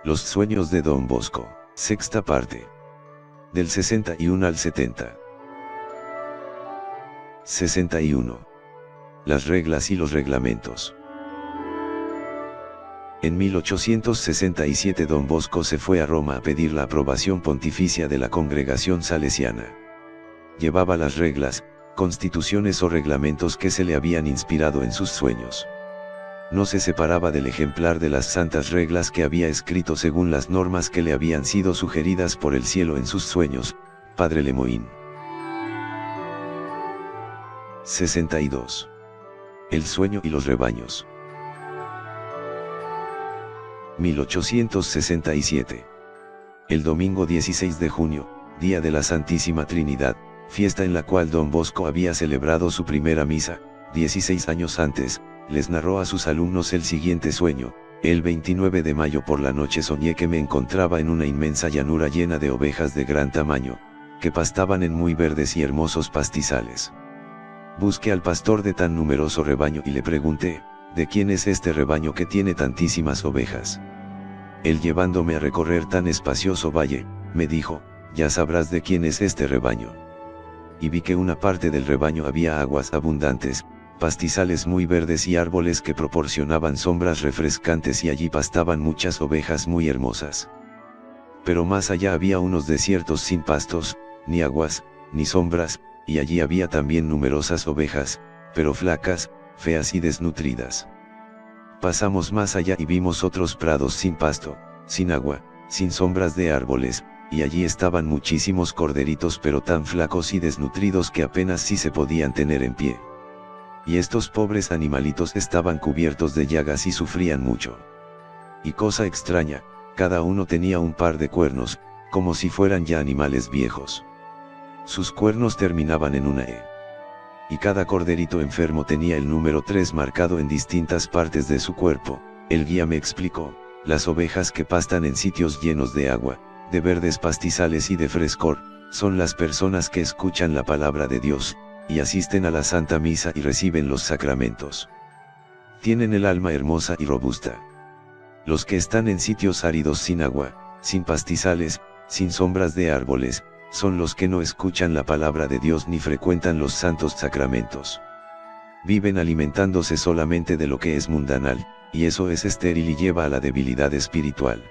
Los sueños de Don Bosco, sexta parte. Del 61 al 70. 61. Las reglas y los reglamentos. En 1867 Don Bosco se fue a Roma a pedir la aprobación pontificia de la congregación salesiana. Llevaba las reglas, constituciones o reglamentos que se le habían inspirado en sus sueños. No se separaba del ejemplar de las santas reglas que había escrito según las normas que le habían sido sugeridas por el cielo en sus sueños, Padre Lemoyne. 62. El sueño y los rebaños. 1867. El domingo 16 de junio, día de la Santísima Trinidad, fiesta en la cual Don Bosco había celebrado su primera misa, 16 años antes, les narró a sus alumnos el siguiente sueño: el 29 de mayo por la noche soñé que me encontraba en una inmensa llanura llena de ovejas de gran tamaño, que pastaban en muy verdes y hermosos pastizales. Busqué al pastor de tan numeroso rebaño y le pregunté: ¿de quién es este rebaño que tiene tantísimas ovejas? Él, llevándome a recorrer tan espacioso valle, me dijo: ya sabrás de quién es este rebaño. Y vi que una parte del rebaño había aguas abundantes, pastizales muy verdes y árboles que proporcionaban sombras refrescantes, y allí pastaban muchas ovejas muy hermosas. Pero más allá había unos desiertos sin pastos, ni aguas, ni sombras, y allí había también numerosas ovejas, pero flacas, feas y desnutridas. Pasamos más allá y vimos otros prados sin pasto, sin agua, sin sombras de árboles, y allí estaban muchísimos corderitos, pero tan flacos y desnutridos que apenas si se podían tener en pie. Y estos pobres animalitos estaban cubiertos de llagas y sufrían mucho. Y cosa extraña, cada uno tenía un par de cuernos, como si fueran ya animales viejos. Sus cuernos terminaban en una E. Y cada corderito enfermo tenía el número 3 marcado en distintas partes de su cuerpo. El guía me explicó: las ovejas que pastan en sitios llenos de agua, de verdes pastizales y de frescor, son las personas que escuchan la palabra de Dios, y asisten a la Santa Misa y reciben los sacramentos. Tienen el alma hermosa y robusta. Los que están en sitios áridos sin agua, sin pastizales, sin sombras de árboles, son los que no escuchan la palabra de Dios ni frecuentan los santos sacramentos. Viven alimentándose solamente de lo que es mundanal, y eso es estéril y lleva a la debilidad espiritual.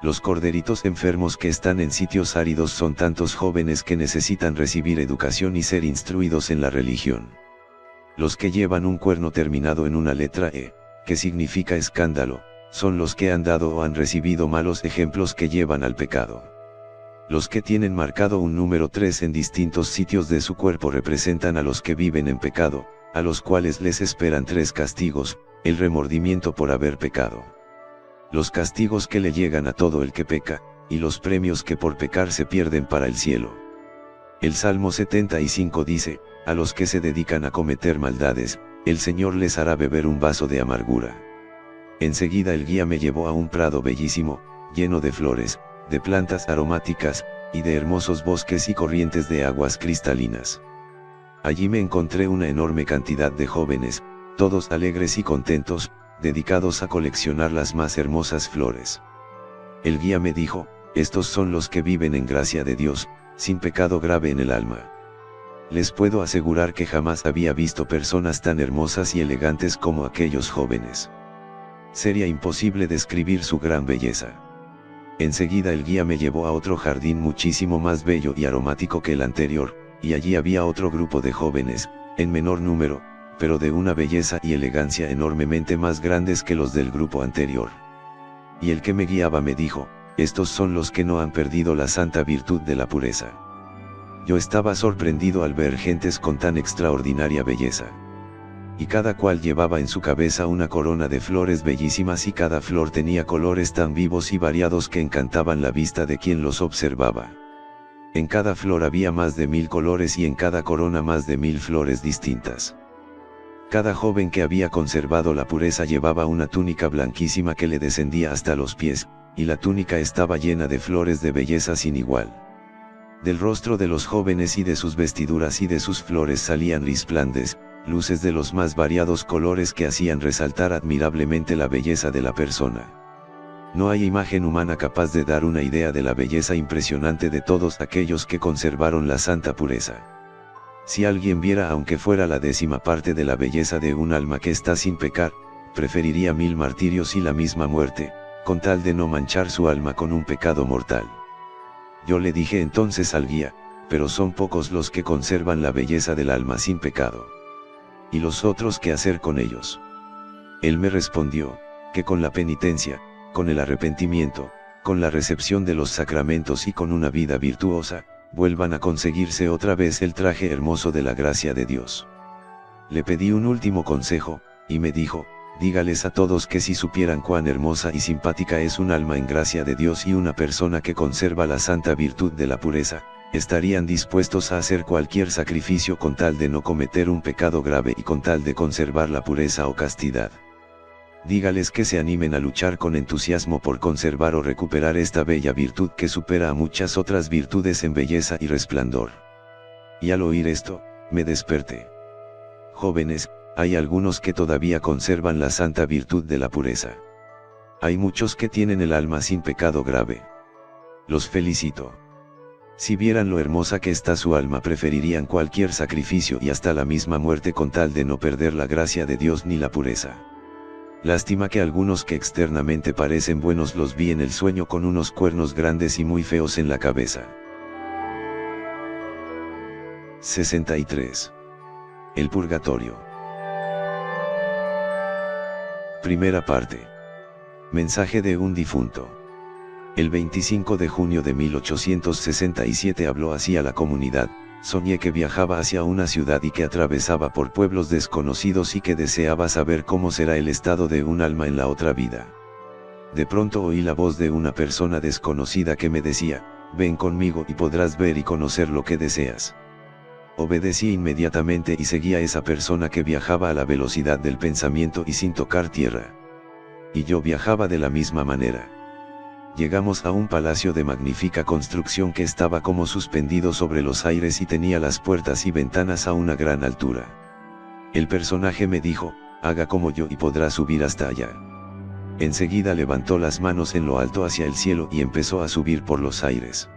Los corderitos enfermos que están en sitios áridos son tantos jóvenes que necesitan recibir educación y ser instruidos en la religión. Los que llevan un cuerno terminado en una letra E, que significa escándalo, son los que han dado o han recibido malos ejemplos que llevan al pecado. Los que tienen marcado un número 3 en distintos sitios de su cuerpo representan a los que viven en pecado, a los cuales les esperan 3 castigos: el remordimiento por haber pecado, los castigos que le llegan a todo el que peca, y los premios que por pecar se pierden para el cielo. El Salmo 75 dice: a los que se dedican a cometer maldades, el Señor les hará beber un vaso de amargura. Enseguida el guía me llevó a un prado bellísimo, lleno de flores, de plantas aromáticas, y de hermosos bosques y corrientes de aguas cristalinas. Allí me encontré una enorme cantidad de jóvenes, todos alegres y contentos, dedicados a coleccionar las más hermosas flores. El guía me dijo: estos son los que viven en gracia de Dios, sin pecado grave en el alma. Les puedo asegurar que jamás había visto personas tan hermosas y elegantes como aquellos jóvenes. Sería imposible describir su gran belleza. Enseguida el guía me llevó a otro jardín muchísimo más bello y aromático que el anterior, y allí había otro grupo de jóvenes, en menor número, pero de una belleza y elegancia enormemente más grandes que los del grupo anterior. Y el que me guiaba me dijo: estos son los que no han perdido la santa virtud de la pureza. Yo estaba sorprendido al ver gentes con tan extraordinaria belleza. Y cada cual llevaba en su cabeza una corona de flores bellísimas, y cada flor tenía colores tan vivos y variados que encantaban la vista de quien los observaba. En cada flor había más de 1000 colores y en cada corona más de 1000 flores distintas. Cada joven que había conservado la pureza llevaba una túnica blanquísima que le descendía hasta los pies, y la túnica estaba llena de flores de belleza sin igual. Del rostro de los jóvenes y de sus vestiduras y de sus flores salían risplandes, luces de los más variados colores que hacían resaltar admirablemente la belleza de la persona. No hay imagen humana capaz de dar una idea de la belleza impresionante de todos aquellos que conservaron la santa pureza. Si alguien viera aunque fuera la 10ª parte de la belleza de un alma que está sin pecar, preferiría 1000 martirios y la misma muerte, con tal de no manchar su alma con un pecado mortal. Yo le dije entonces al guía, pero son pocos los que conservan la belleza del alma sin pecado. ¿Y los otros qué hacer con ellos? Él me respondió, que con la penitencia, con el arrepentimiento, con la recepción de los sacramentos y con una vida virtuosa, vuelvan a conseguirse otra vez el traje hermoso de la gracia de Dios. Le pedí un último consejo, y me dijo, dígales a todos que si supieran cuán hermosa y simpática es un alma en gracia de Dios y una persona que conserva la santa virtud de la pureza, estarían dispuestos a hacer cualquier sacrificio con tal de no cometer un pecado grave y con tal de conservar la pureza o castidad. Dígales que se animen a luchar con entusiasmo por conservar o recuperar esta bella virtud que supera a muchas otras virtudes en belleza y resplandor. Y al oír esto, me desperté. Jóvenes, hay algunos que todavía conservan la santa virtud de la pureza. Hay muchos que tienen el alma sin pecado grave. Los felicito. Si vieran lo hermosa que está su alma, preferirían cualquier sacrificio y hasta la misma muerte con tal de no perder la gracia de Dios ni la pureza. Lástima que algunos que externamente parecen buenos los vi en el sueño con unos cuernos grandes y muy feos en la cabeza. 63. El purgatorio. Primera parte. Mensaje de un difunto. El 25 de junio de 1867 habló así a la comunidad: soñé que viajaba hacia una ciudad y que atravesaba por pueblos desconocidos y que deseaba saber cómo será el estado de un alma en la otra vida. De pronto oí la voz de una persona desconocida que me decía: ven conmigo y podrás ver y conocer lo que deseas. Obedecí inmediatamente y seguí a esa persona que viajaba a la velocidad del pensamiento y sin tocar tierra. Y yo viajaba de la misma manera. Llegamos a un palacio de magnífica construcción que estaba como suspendido sobre los aires y tenía las puertas y ventanas a una gran altura. El personaje me dijo: haga como yo y podrá subir hasta allá. Enseguida levantó las manos en lo alto hacia el cielo y empezó a subir por los aires.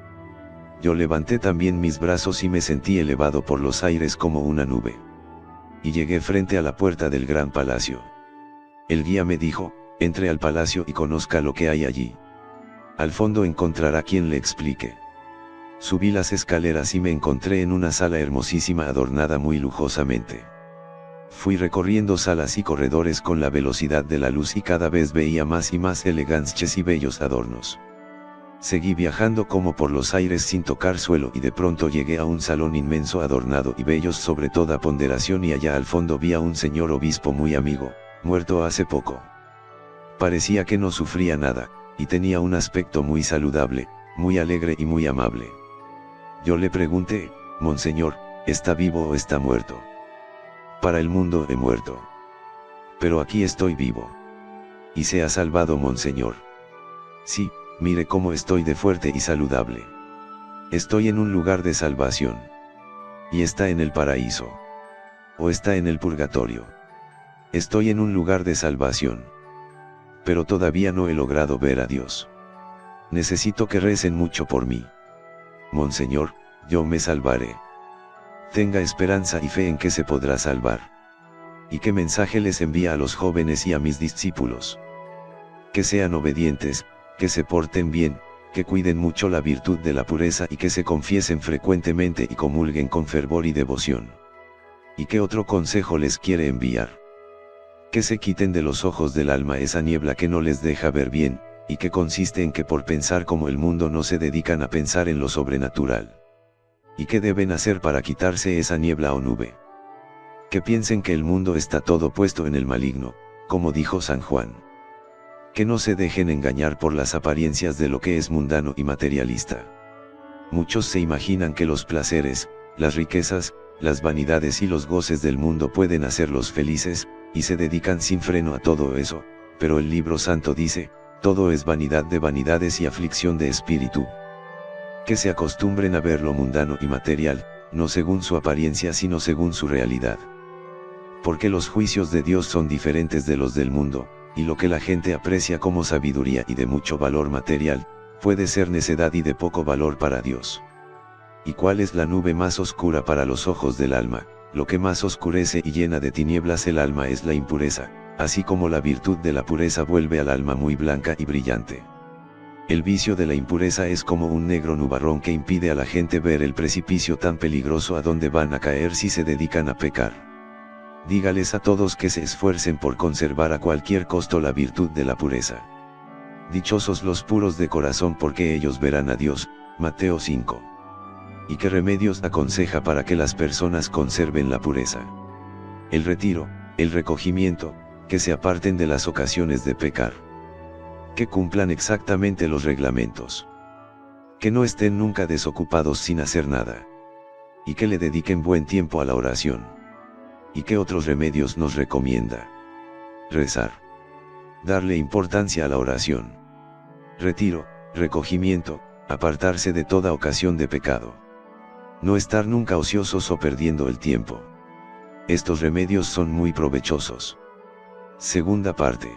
Yo levanté también mis brazos y me sentí elevado por los aires como una nube. Y llegué frente a la puerta del gran palacio. El guía me dijo: entre al palacio y conozca lo que hay allí. Al fondo encontrará quien le explique. Subí las escaleras y me encontré en una sala hermosísima adornada muy lujosamente. Fui recorriendo salas y corredores con la velocidad de la luz y cada vez veía más y más elegantes y bellos adornos. Seguí viajando como por los aires sin tocar suelo y de pronto llegué a un salón inmenso adornado y bellos sobre toda ponderación, y allá al fondo vi a un señor obispo muy amigo, muerto hace poco. Parecía que no sufría nada, y tenía un aspecto muy saludable, muy alegre y muy amable. Yo le pregunté: monseñor, ¿está vivo o está muerto? Para el mundo he muerto. Pero aquí estoy vivo. ¿Y se ha salvado, monseñor? Sí, mire cómo estoy de fuerte y saludable. Estoy en un lugar de salvación. Y está en el paraíso. O está en el purgatorio. Estoy en un lugar de salvación. Pero todavía no he logrado ver a Dios. Necesito que recen mucho por mí. Monseñor, yo me salvaré. Tenga esperanza y fe en que se podrá salvar. ¿Y qué mensaje les envía a los jóvenes y a mis discípulos? Que sean obedientes, que se porten bien, que cuiden mucho la virtud de la pureza y que se confiesen frecuentemente y comulguen con fervor y devoción. ¿Y qué otro consejo les quiere enviar? Que se quiten de los ojos del alma esa niebla que no les deja ver bien, y que consiste en que por pensar como el mundo no se dedican a pensar en lo sobrenatural. ¿Y qué deben hacer para quitarse esa niebla o nube? Que piensen que el mundo está todo puesto en el maligno, como dijo San Juan. Que no se dejen engañar por las apariencias de lo que es mundano y materialista. Muchos se imaginan que los placeres, las riquezas, las vanidades y los goces del mundo pueden hacerlos felices, y se dedican sin freno a todo eso, pero el libro santo dice: todo es vanidad de vanidades y aflicción de espíritu. Que se acostumbren a ver lo mundano y material, no según su apariencia sino según su realidad. Porque los juicios de Dios son diferentes de los del mundo, y lo que la gente aprecia como sabiduría y de mucho valor material, puede ser necedad y de poco valor para Dios. ¿Y cuál es la nube más oscura para los ojos del alma? Lo que más oscurece y llena de tinieblas el alma es la impureza, así como la virtud de la pureza vuelve al alma muy blanca y brillante. El vicio de la impureza es como un negro nubarrón que impide a la gente ver el precipicio tan peligroso a donde van a caer si se dedican a pecar. Dígales a todos que se esfuercen por conservar a cualquier costo la virtud de la pureza. Dichosos los puros de corazón porque ellos verán a Dios, Mateo 5. ¿Y qué remedios aconseja para que las personas conserven la pureza? El retiro, el recogimiento, que se aparten de las ocasiones de pecar. Que cumplan exactamente los reglamentos. Que no estén nunca desocupados sin hacer nada. Y que le dediquen buen tiempo a la oración. ¿Y qué otros remedios nos recomienda? Rezar. Darle importancia a la oración. Retiro, recogimiento, apartarse de toda ocasión de pecado. No estar nunca ociosos o perdiendo el tiempo. Estos remedios son muy provechosos. Segunda parte.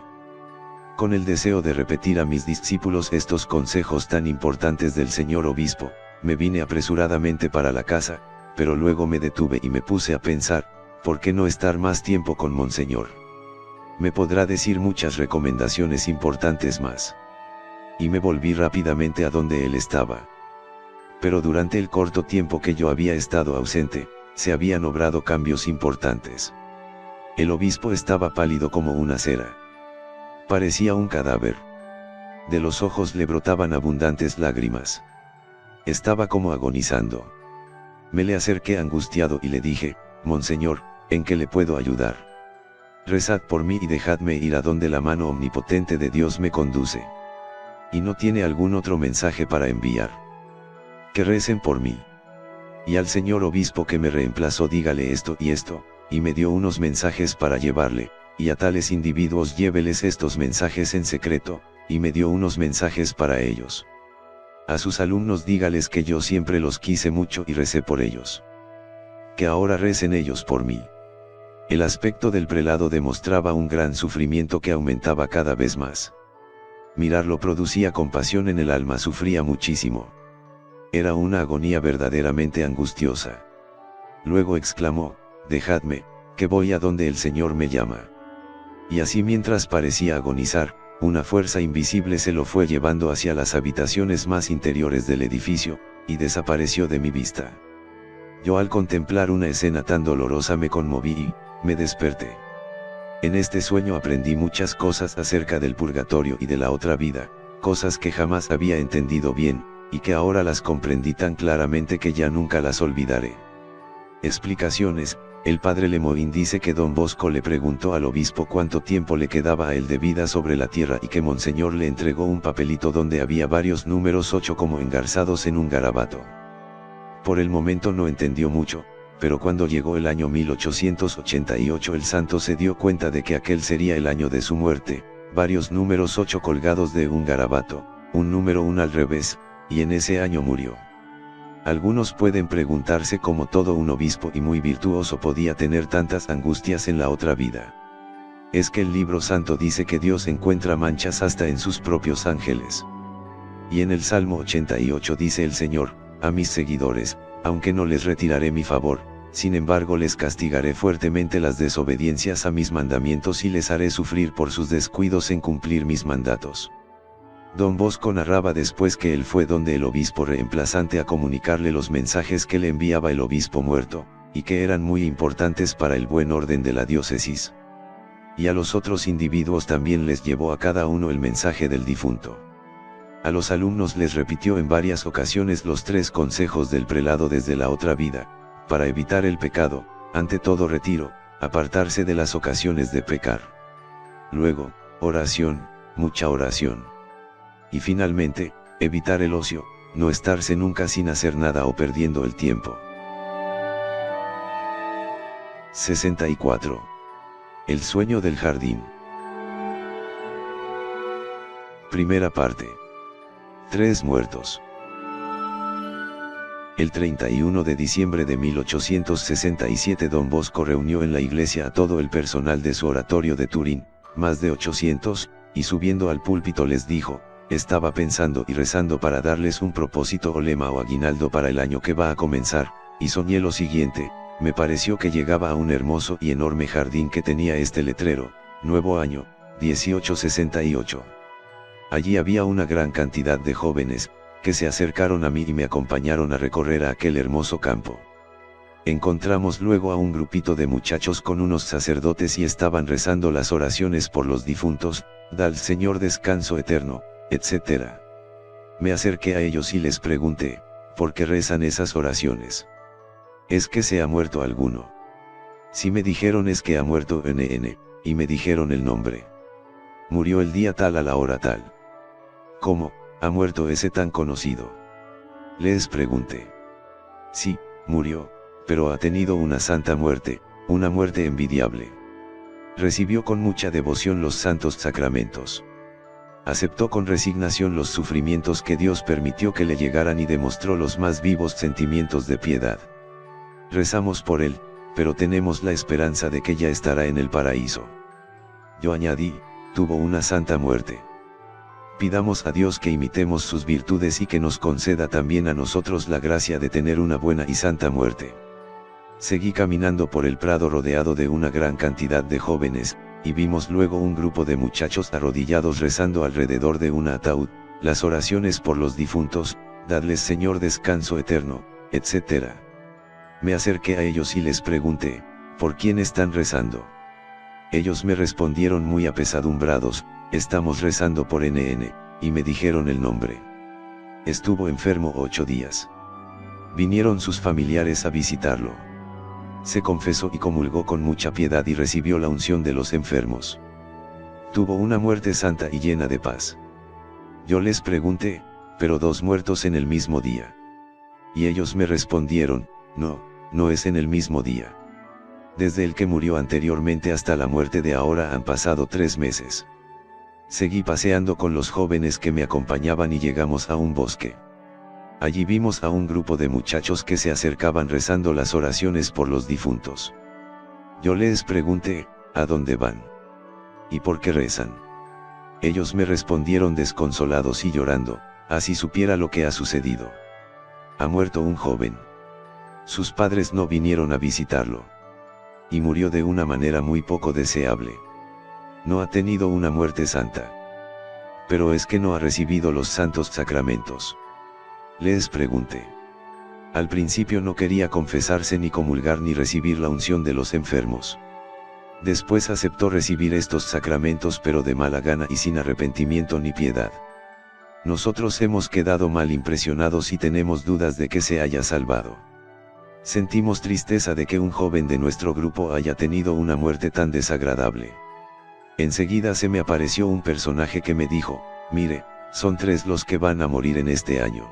Con el deseo de repetir a mis discípulos estos consejos tan importantes del señor obispo, me vine apresuradamente para la casa, pero luego me detuve y me puse a pensar, ¿por qué no estar más tiempo con Monseñor? Me podrá decir muchas recomendaciones importantes más. Y me volví rápidamente a donde él estaba. Pero durante el corto tiempo que yo había estado ausente, se habían obrado cambios importantes. El obispo estaba pálido como una cera. Parecía un cadáver. De los ojos le brotaban abundantes lágrimas. Estaba como agonizando. Me le acerqué angustiado y le dije, Monseñor, ¿en qué le puedo ayudar? Rezad por mí y dejadme ir a donde la mano omnipotente de Dios me conduce. ¿Y no tiene algún otro mensaje para enviar? Que recen por mí. Y al señor obispo que me reemplazó dígale esto, y me dio unos mensajes para llevarle, y a tales individuos lléveles estos mensajes en secreto, y me dio unos mensajes para ellos. A sus alumnos dígales que yo siempre los quise mucho y recé por ellos. Que ahora recen ellos por mí. El aspecto del prelado demostraba un gran sufrimiento que aumentaba cada vez más. Mirarlo producía compasión en el alma, sufría muchísimo. Era una agonía verdaderamente angustiosa. Luego exclamó, dejadme, que voy a donde el Señor me llama. Y así mientras parecía agonizar, una fuerza invisible se lo fue llevando hacia las habitaciones más interiores del edificio, y desapareció de mi vista. Yo al contemplar una escena tan dolorosa me conmoví y, me desperté. En este sueño aprendí muchas cosas acerca del purgatorio y de la otra vida, cosas que jamás había entendido bien, y que ahora las comprendí tan claramente que ya nunca las olvidaré. Explicaciones. El padre Lemoyne dice que don Bosco le preguntó al obispo cuánto tiempo le quedaba a él de vida sobre la tierra y que Monseñor le entregó un papelito donde había varios números 8 como engarzados en un garabato. Por el momento no entendió mucho, pero cuando llegó el año 1888 el santo se dio cuenta de que aquel sería el año de su muerte, varios números 8 colgados de un garabato, un número 1 al revés, y en ese año murió. Algunos pueden preguntarse cómo todo un obispo y muy virtuoso podía tener tantas angustias en la otra vida. Es que el libro santo dice que Dios encuentra manchas hasta en sus propios ángeles. Y en el Salmo 88 dice el Señor, a mis seguidores, aunque no les retiraré mi favor, sin embargo les castigaré fuertemente las desobediencias a mis mandamientos y les haré sufrir por sus descuidos en cumplir mis mandatos. Don Bosco narraba después que él fue donde el obispo reemplazante a comunicarle los mensajes que le enviaba el obispo muerto, y que eran muy importantes para el buen orden de la diócesis. Y a los otros individuos también les llevó a cada uno el mensaje del difunto. A los alumnos les repitió en varias ocasiones los 3 consejos del prelado desde la otra vida, para evitar el pecado, ante todo retiro, apartarse de las ocasiones de pecar. Luego, oración, mucha oración. Y finalmente, evitar el ocio, no estarse nunca sin hacer nada o perdiendo el tiempo. 64. El sueño del jardín. Primera parte. 3 muertos. El 31 de diciembre de 1867 don Bosco reunió en la iglesia a todo el personal de su oratorio de Turín, más de 800, y subiendo al púlpito les dijo: estaba pensando y rezando para darles un propósito o lema o aguinaldo para el año que va a comenzar, y soñé lo siguiente: me pareció que llegaba a un hermoso y enorme jardín que tenía este letrero: Nuevo Año, 1868. Allí había una gran cantidad de jóvenes, que se acercaron a mí y me acompañaron a recorrer a aquel hermoso campo. Encontramos luego a un grupito de muchachos con unos sacerdotes y estaban rezando las oraciones por los difuntos: da al Señor descanso eterno, etc. Me acerqué a ellos y les pregunté: ¿por qué rezan esas oraciones? ¿Es que se ha muerto alguno? Sí, me dijeron: es que ha muerto NN, y me dijeron el nombre. Murió el día tal a la hora tal. ¿Cómo, ha muerto ese tan conocido? Les pregunté. Sí, murió, pero ha tenido una santa muerte, una muerte envidiable. Recibió con mucha devoción los santos sacramentos. Aceptó con resignación los sufrimientos que Dios permitió que le llegaran y demostró los más vivos sentimientos de piedad. Rezamos por él, pero tenemos la esperanza de que ya estará en el paraíso. Yo añadí: tuvo una santa muerte. Pidamos a Dios que imitemos sus virtudes y que nos conceda también a nosotros la gracia de tener una buena y santa muerte. Seguí caminando por el prado rodeado de una gran cantidad de jóvenes, y vimos luego un grupo de muchachos arrodillados rezando alrededor de un ataúd, las oraciones por los difuntos: dadles Señor descanso eterno, etc. Me acerqué a ellos y les pregunté: ¿por quién están rezando? Ellos me respondieron muy apesadumbrados: estamos rezando por NN, y me dijeron el nombre. Estuvo enfermo 8 días. Vinieron sus familiares a visitarlo. Se confesó y comulgó con mucha piedad y recibió la unción de los enfermos. Tuvo una muerte santa y llena de paz. Yo les pregunté: ¿pero 2 muertos en el mismo día? Y ellos me respondieron: no, no es en el mismo día. Desde el que murió anteriormente hasta la muerte de ahora han pasado 3 meses. Seguí paseando con los jóvenes que me acompañaban y llegamos a un bosque. Allí vimos a un grupo de muchachos que se acercaban rezando las oraciones por los difuntos. Yo les pregunté: ¿a dónde van? ¿Y por qué rezan? Ellos me respondieron desconsolados y llorando: así supiera lo que ha sucedido. Ha muerto un joven. Sus padres no vinieron a visitarlo. Y murió de una manera muy poco deseable. No ha tenido una muerte santa. Pero es que no ha recibido los santos sacramentos. Les pregunté. Al principio no quería confesarse ni comulgar ni recibir la unción de los enfermos. Después aceptó recibir estos sacramentos, pero de mala gana y sin arrepentimiento ni piedad. Nosotros hemos quedado mal impresionados y tenemos dudas de que se haya salvado. Sentimos tristeza de que un joven de nuestro grupo haya tenido una muerte tan desagradable. Enseguida se me apareció un personaje que me dijo: mire, son 3 los que van a morir en este año.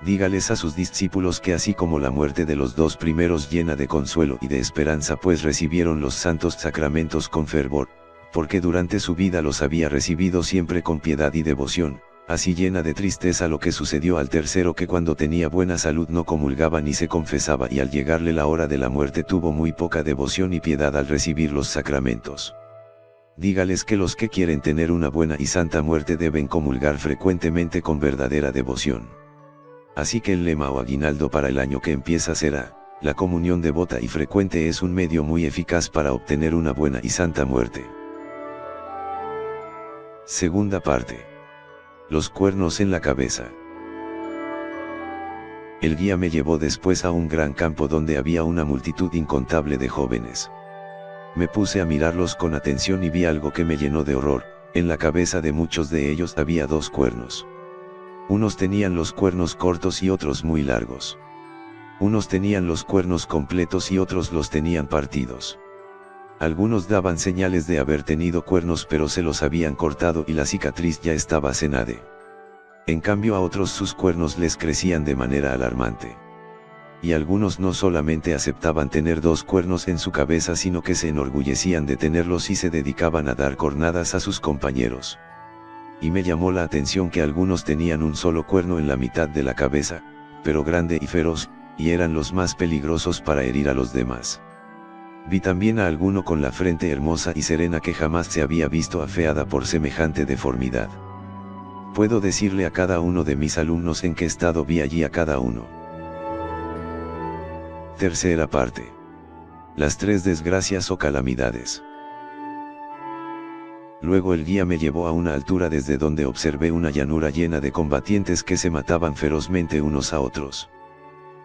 Dígales a sus discípulos que así como la muerte de los 2 primeros llena de consuelo y de esperanza, pues recibieron los santos sacramentos con fervor, porque durante su vida los había recibido siempre con piedad y devoción, así llena de tristeza lo que sucedió al tercero, que cuando tenía buena salud no comulgaba ni se confesaba, y al llegarle la hora de la muerte tuvo muy poca devoción y piedad al recibir los sacramentos. Dígales que los que quieren tener una buena y santa muerte deben comulgar frecuentemente con verdadera devoción. Así que el lema o aguinaldo para el año que empieza será: la comunión devota y frecuente es un medio muy eficaz para obtener una buena y santa muerte. Segunda parte. Los cuernos en la cabeza. El guía me llevó después a un gran campo donde había una multitud incontable de jóvenes. Me puse a mirarlos con atención y vi algo que me llenó de horror: en la cabeza de muchos de ellos había 2 cuernos. Unos tenían los cuernos cortos y otros muy largos. Unos tenían los cuernos completos y otros los tenían partidos. Algunos daban señales de haber tenido cuernos, pero se los habían cortado y la cicatriz ya estaba cenade. En cambio a otros sus cuernos les crecían de manera alarmante. Y algunos no solamente aceptaban tener 2 cuernos en su cabeza, sino que se enorgullecían de tenerlos y se dedicaban a dar cornadas a sus compañeros. Y me llamó la atención que algunos tenían un solo cuerno en la mitad de la cabeza, pero grande y feroz, y eran los más peligrosos para herir a los demás. Vi también a alguno con la frente hermosa y serena que jamás se había visto afeada por semejante deformidad. Puedo decirle a cada uno de mis alumnos en qué estado vi allí a cada uno. Tercera parte. Las tres desgracias o calamidades. Luego el guía me llevó a una altura desde donde observé una llanura llena de combatientes que se mataban ferozmente unos a otros.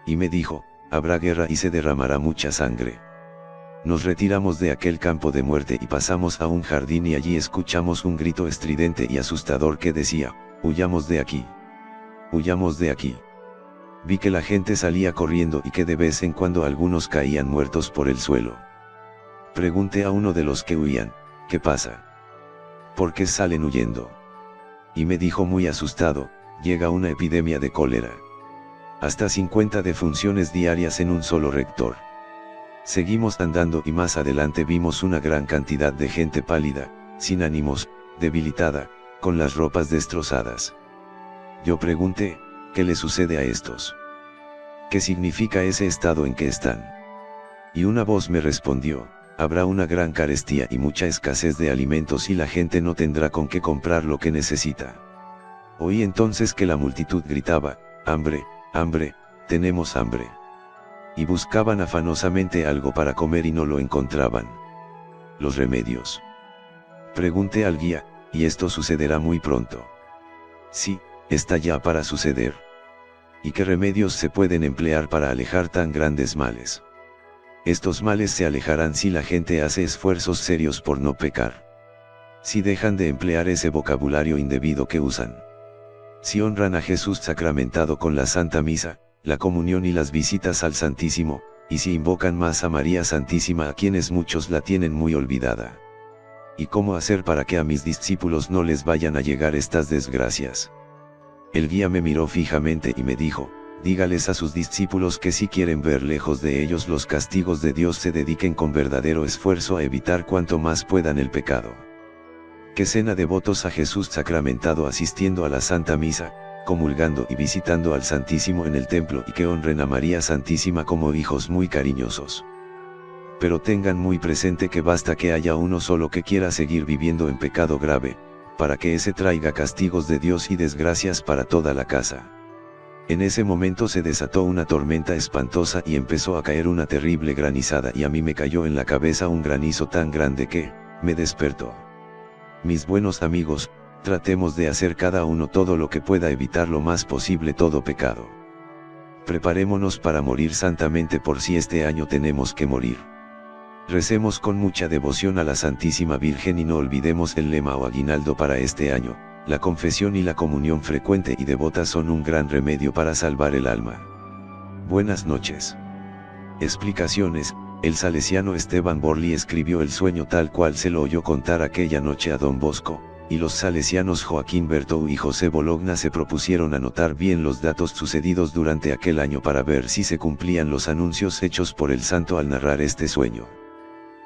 Y me dijo, habrá guerra y se derramará mucha sangre. Nos retiramos de aquel campo de muerte y pasamos a un jardín y allí escuchamos un grito estridente y asustador que decía, huyamos de aquí. Huyamos de aquí. Vi que la gente salía corriendo y que de vez en cuando algunos caían muertos por el suelo. Pregunté a uno de los que huían, ¿qué pasa? ¿Por qué salen huyendo? Y me dijo muy asustado, llega una epidemia de cólera. Hasta 50 defunciones diarias en un solo rector. Seguimos andando y más adelante vimos una gran cantidad de gente pálida, sin ánimos, debilitada, con las ropas destrozadas. Yo pregunté, ¿qué le sucede a estos? ¿Qué significa ese estado en que están? Y una voz me respondió, habrá una gran carestía y mucha escasez de alimentos y la gente no tendrá con qué comprar lo que necesita. Oí entonces que la multitud gritaba, hambre, hambre, tenemos hambre. Y buscaban afanosamente algo para comer y no lo encontraban. Los remedios. Pregunté al guía, ¿y esto sucederá muy pronto? Sí, está ya para suceder. ¿Y qué remedios se pueden emplear para alejar tan grandes males? Estos males se alejarán si la gente hace esfuerzos serios por no pecar. Si dejan de emplear ese vocabulario indebido que usan. Si honran a Jesús sacramentado con la Santa Misa, la comunión y las visitas al Santísimo, y si invocan más a María Santísima a quienes muchos la tienen muy olvidada. ¿Y cómo hacer para que a mis discípulos no les vayan a llegar estas desgracias? El guía me miró fijamente y me dijo, dígales a sus discípulos que si quieren ver lejos de ellos los castigos de Dios se dediquen con verdadero esfuerzo a evitar cuanto más puedan el pecado. Que sean devotos a Jesús sacramentado asistiendo a la Santa Misa, comulgando y visitando al Santísimo en el templo y que honren a María Santísima como hijos muy cariñosos. Pero tengan muy presente que basta que haya uno solo que quiera seguir viviendo en pecado grave, para que ese traiga castigos de Dios y desgracias para toda la casa. En ese momento se desató una tormenta espantosa y empezó a caer una terrible granizada y a mí me cayó en la cabeza un granizo tan grande que, me despertó. Mis buenos amigos, tratemos de hacer cada uno todo lo que pueda evitar lo más posible todo pecado. Preparémonos para morir santamente por si este año tenemos que morir. Recemos con mucha devoción a la Santísima Virgen y no olvidemos el lema o aguinaldo para este año, la confesión y la comunión frecuente y devota son un gran remedio para salvar el alma. Buenas noches. Explicaciones. El salesiano Esteban Borlí escribió el sueño tal cual se lo oyó contar aquella noche a don Bosco, y los salesianos Joaquín Bertou y José Bologna se propusieron anotar bien los datos sucedidos durante aquel año para ver si se cumplían los anuncios hechos por el santo al narrar este sueño.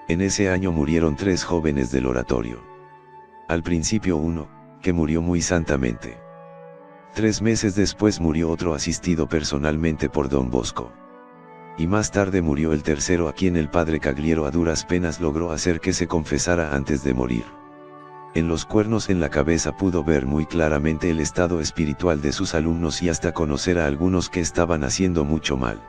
En ese año murieron 3 jóvenes del oratorio. Al principio uno, que murió muy santamente. 3 meses después murió otro asistido personalmente por don Bosco. Y más tarde murió el tercero a quien el padre Cagliero a duras penas logró hacer que se confesara antes de morir. En los cuernos en la cabeza pudo ver muy claramente el estado espiritual de sus alumnos y hasta conocer a algunos que estaban haciendo mucho mal.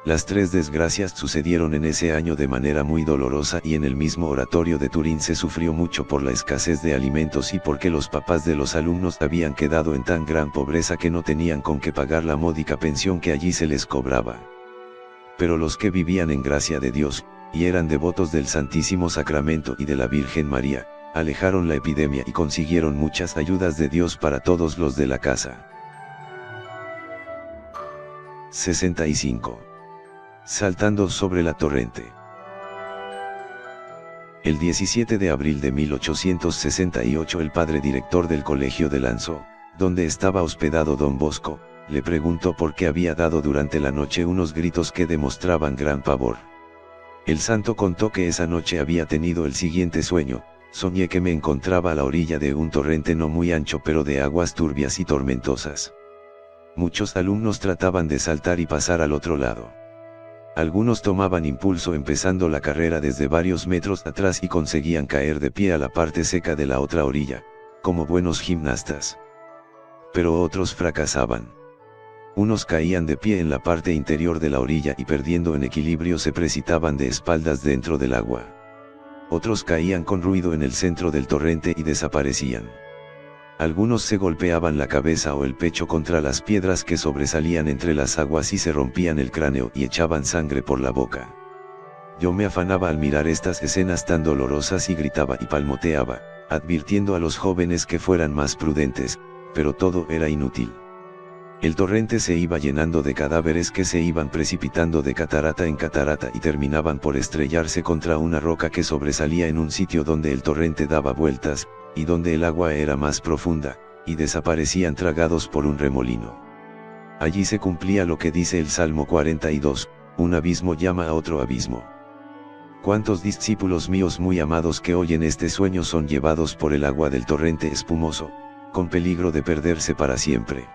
Las 3 desgracias sucedieron en ese año de manera muy dolorosa y en el mismo oratorio de Turín se sufrió mucho por la escasez de alimentos y porque los papás de los alumnos habían quedado en tan gran pobreza que no tenían con qué pagar la módica pensión que allí se les cobraba. Pero los que vivían en gracia de Dios, y eran devotos del Santísimo Sacramento y de la Virgen María, alejaron la epidemia y consiguieron muchas ayudas de Dios para todos los de la casa. 65. Saltando sobre la torrente. El 17 de abril de 1868 el padre director del colegio de Lanzó, donde estaba hospedado don Bosco, le preguntó por qué había dado durante la noche unos gritos que demostraban gran pavor. El santo contó que esa noche había tenido el siguiente sueño: soñé que me encontraba a la orilla de un torrente no muy ancho pero de aguas turbias y tormentosas. Muchos alumnos trataban de saltar y pasar al otro lado. Algunos tomaban impulso empezando la carrera desde varios metros atrás y conseguían caer de pie a la parte seca de la otra orilla, como buenos gimnastas. Pero otros fracasaban. Unos caían de pie en la parte interior de la orilla y perdiendo en equilibrio se precipitaban de espaldas dentro del agua. Otros caían con ruido en el centro del torrente y desaparecían. Algunos se golpeaban la cabeza o el pecho contra las piedras que sobresalían entre las aguas y se rompían el cráneo y echaban sangre por la boca. Yo me afanaba al mirar estas escenas tan dolorosas y gritaba y palmoteaba, advirtiendo a los jóvenes que fueran más prudentes, pero todo era inútil. El torrente se iba llenando de cadáveres que se iban precipitando de catarata en catarata y terminaban por estrellarse contra una roca que sobresalía en un sitio donde el torrente daba vueltas, y donde el agua era más profunda, y desaparecían tragados por un remolino. Allí se cumplía lo que dice el Salmo 42, un abismo llama a otro abismo. ¿Cuántos discípulos míos muy amados que oyen este sueño son llevados por el agua del torrente espumoso, con peligro de perderse para siempre?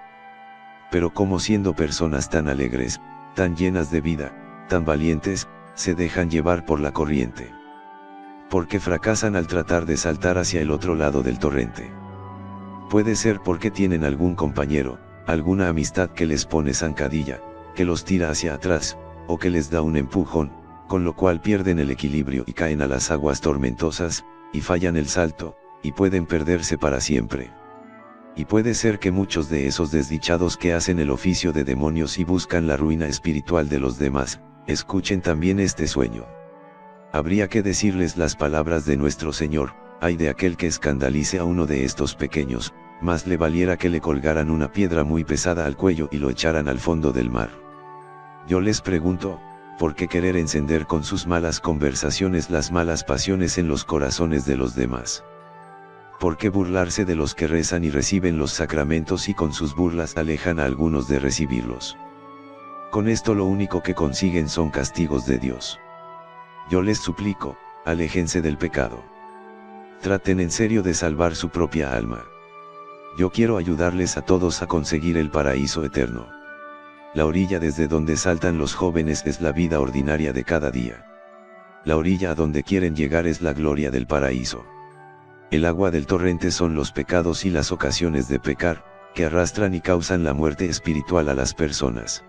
Pero como siendo personas tan alegres, tan llenas de vida, tan valientes, se dejan llevar por la corriente. Porque fracasan al tratar de saltar hacia el otro lado del torrente. Puede ser porque tienen algún compañero, alguna amistad que les pone zancadilla, que los tira hacia atrás, o que les da un empujón, con lo cual pierden el equilibrio y caen a las aguas tormentosas, y fallan el salto, y pueden perderse para siempre. Y puede ser que muchos de esos desdichados que hacen el oficio de demonios y buscan la ruina espiritual de los demás, escuchen también este sueño. Habría que decirles las palabras de nuestro Señor: ay de aquel que escandalice a uno de estos pequeños, más le valiera que le colgaran una piedra muy pesada al cuello y lo echaran al fondo del mar. Yo les pregunto, ¿por qué querer encender con sus malas conversaciones las malas pasiones en los corazones de los demás? ¿Por qué burlarse de los que rezan y reciben los sacramentos y con sus burlas alejan a algunos de recibirlos? Con esto lo único que consiguen son castigos de Dios. Yo les suplico, aléjense del pecado. Traten en serio de salvar su propia alma. Yo quiero ayudarles a todos a conseguir el paraíso eterno. La orilla desde donde saltan los jóvenes es la vida ordinaria de cada día. La orilla a donde quieren llegar es la gloria del paraíso. El agua del torrente son los pecados y las ocasiones de pecar, que arrastran y causan la muerte espiritual a las personas.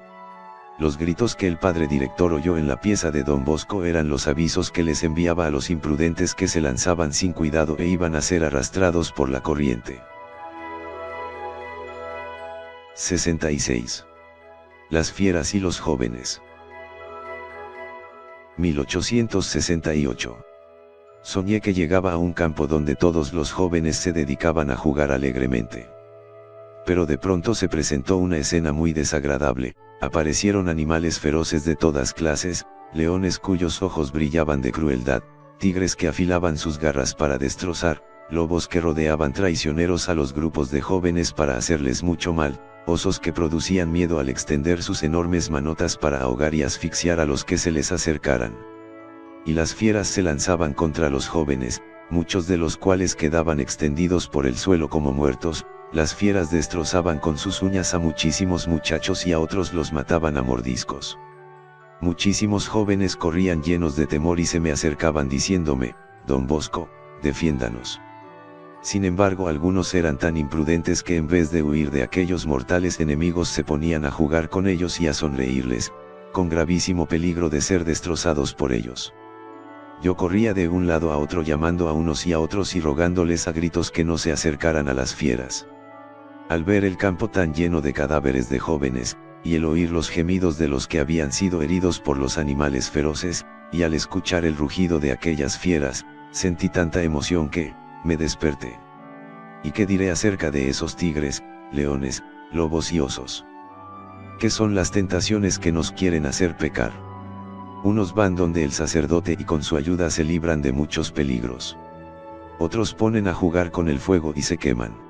Los gritos que el padre director oyó en la pieza de Don Bosco eran los avisos que les enviaba a los imprudentes que se lanzaban sin cuidado e iban a ser arrastrados por la corriente. 66. Las fieras y los jóvenes. 1868. Soñé que llegaba a un campo donde todos los jóvenes se dedicaban a jugar alegremente. Pero de pronto se presentó una escena muy desagradable. Aparecieron animales feroces de todas clases, leones cuyos ojos brillaban de crueldad, tigres que afilaban sus garras para destrozar, lobos que rodeaban traicioneros a los grupos de jóvenes para hacerles mucho mal, osos que producían miedo al extender sus enormes manotas para ahogar y asfixiar a los que se les acercaran. Y las fieras se lanzaban contra los jóvenes, muchos de los cuales quedaban extendidos por el suelo como muertos. Las fieras destrozaban con sus uñas a muchísimos muchachos y a otros los mataban a mordiscos. Muchísimos jóvenes corrían llenos de temor y se me acercaban diciéndome: Don Bosco, defiéndanos. Sin embargo, algunos eran tan imprudentes que en vez de huir de aquellos mortales enemigos se ponían a jugar con ellos y a sonreírles, con gravísimo peligro de ser destrozados por ellos. Yo corría de un lado a otro llamando a unos y a otros y rogándoles a gritos que no se acercaran a las fieras. Al ver el campo tan lleno de cadáveres de jóvenes, y el oír los gemidos de los que habían sido heridos por los animales feroces, y al escuchar el rugido de aquellas fieras, sentí tanta emoción que, me desperté. ¿Y qué diré acerca de esos tigres, leones, lobos y osos? ¿Qué son las tentaciones que nos quieren hacer pecar? Unos van donde el sacerdote y con su ayuda se libran de muchos peligros. Otros ponen a jugar con el fuego y se queman.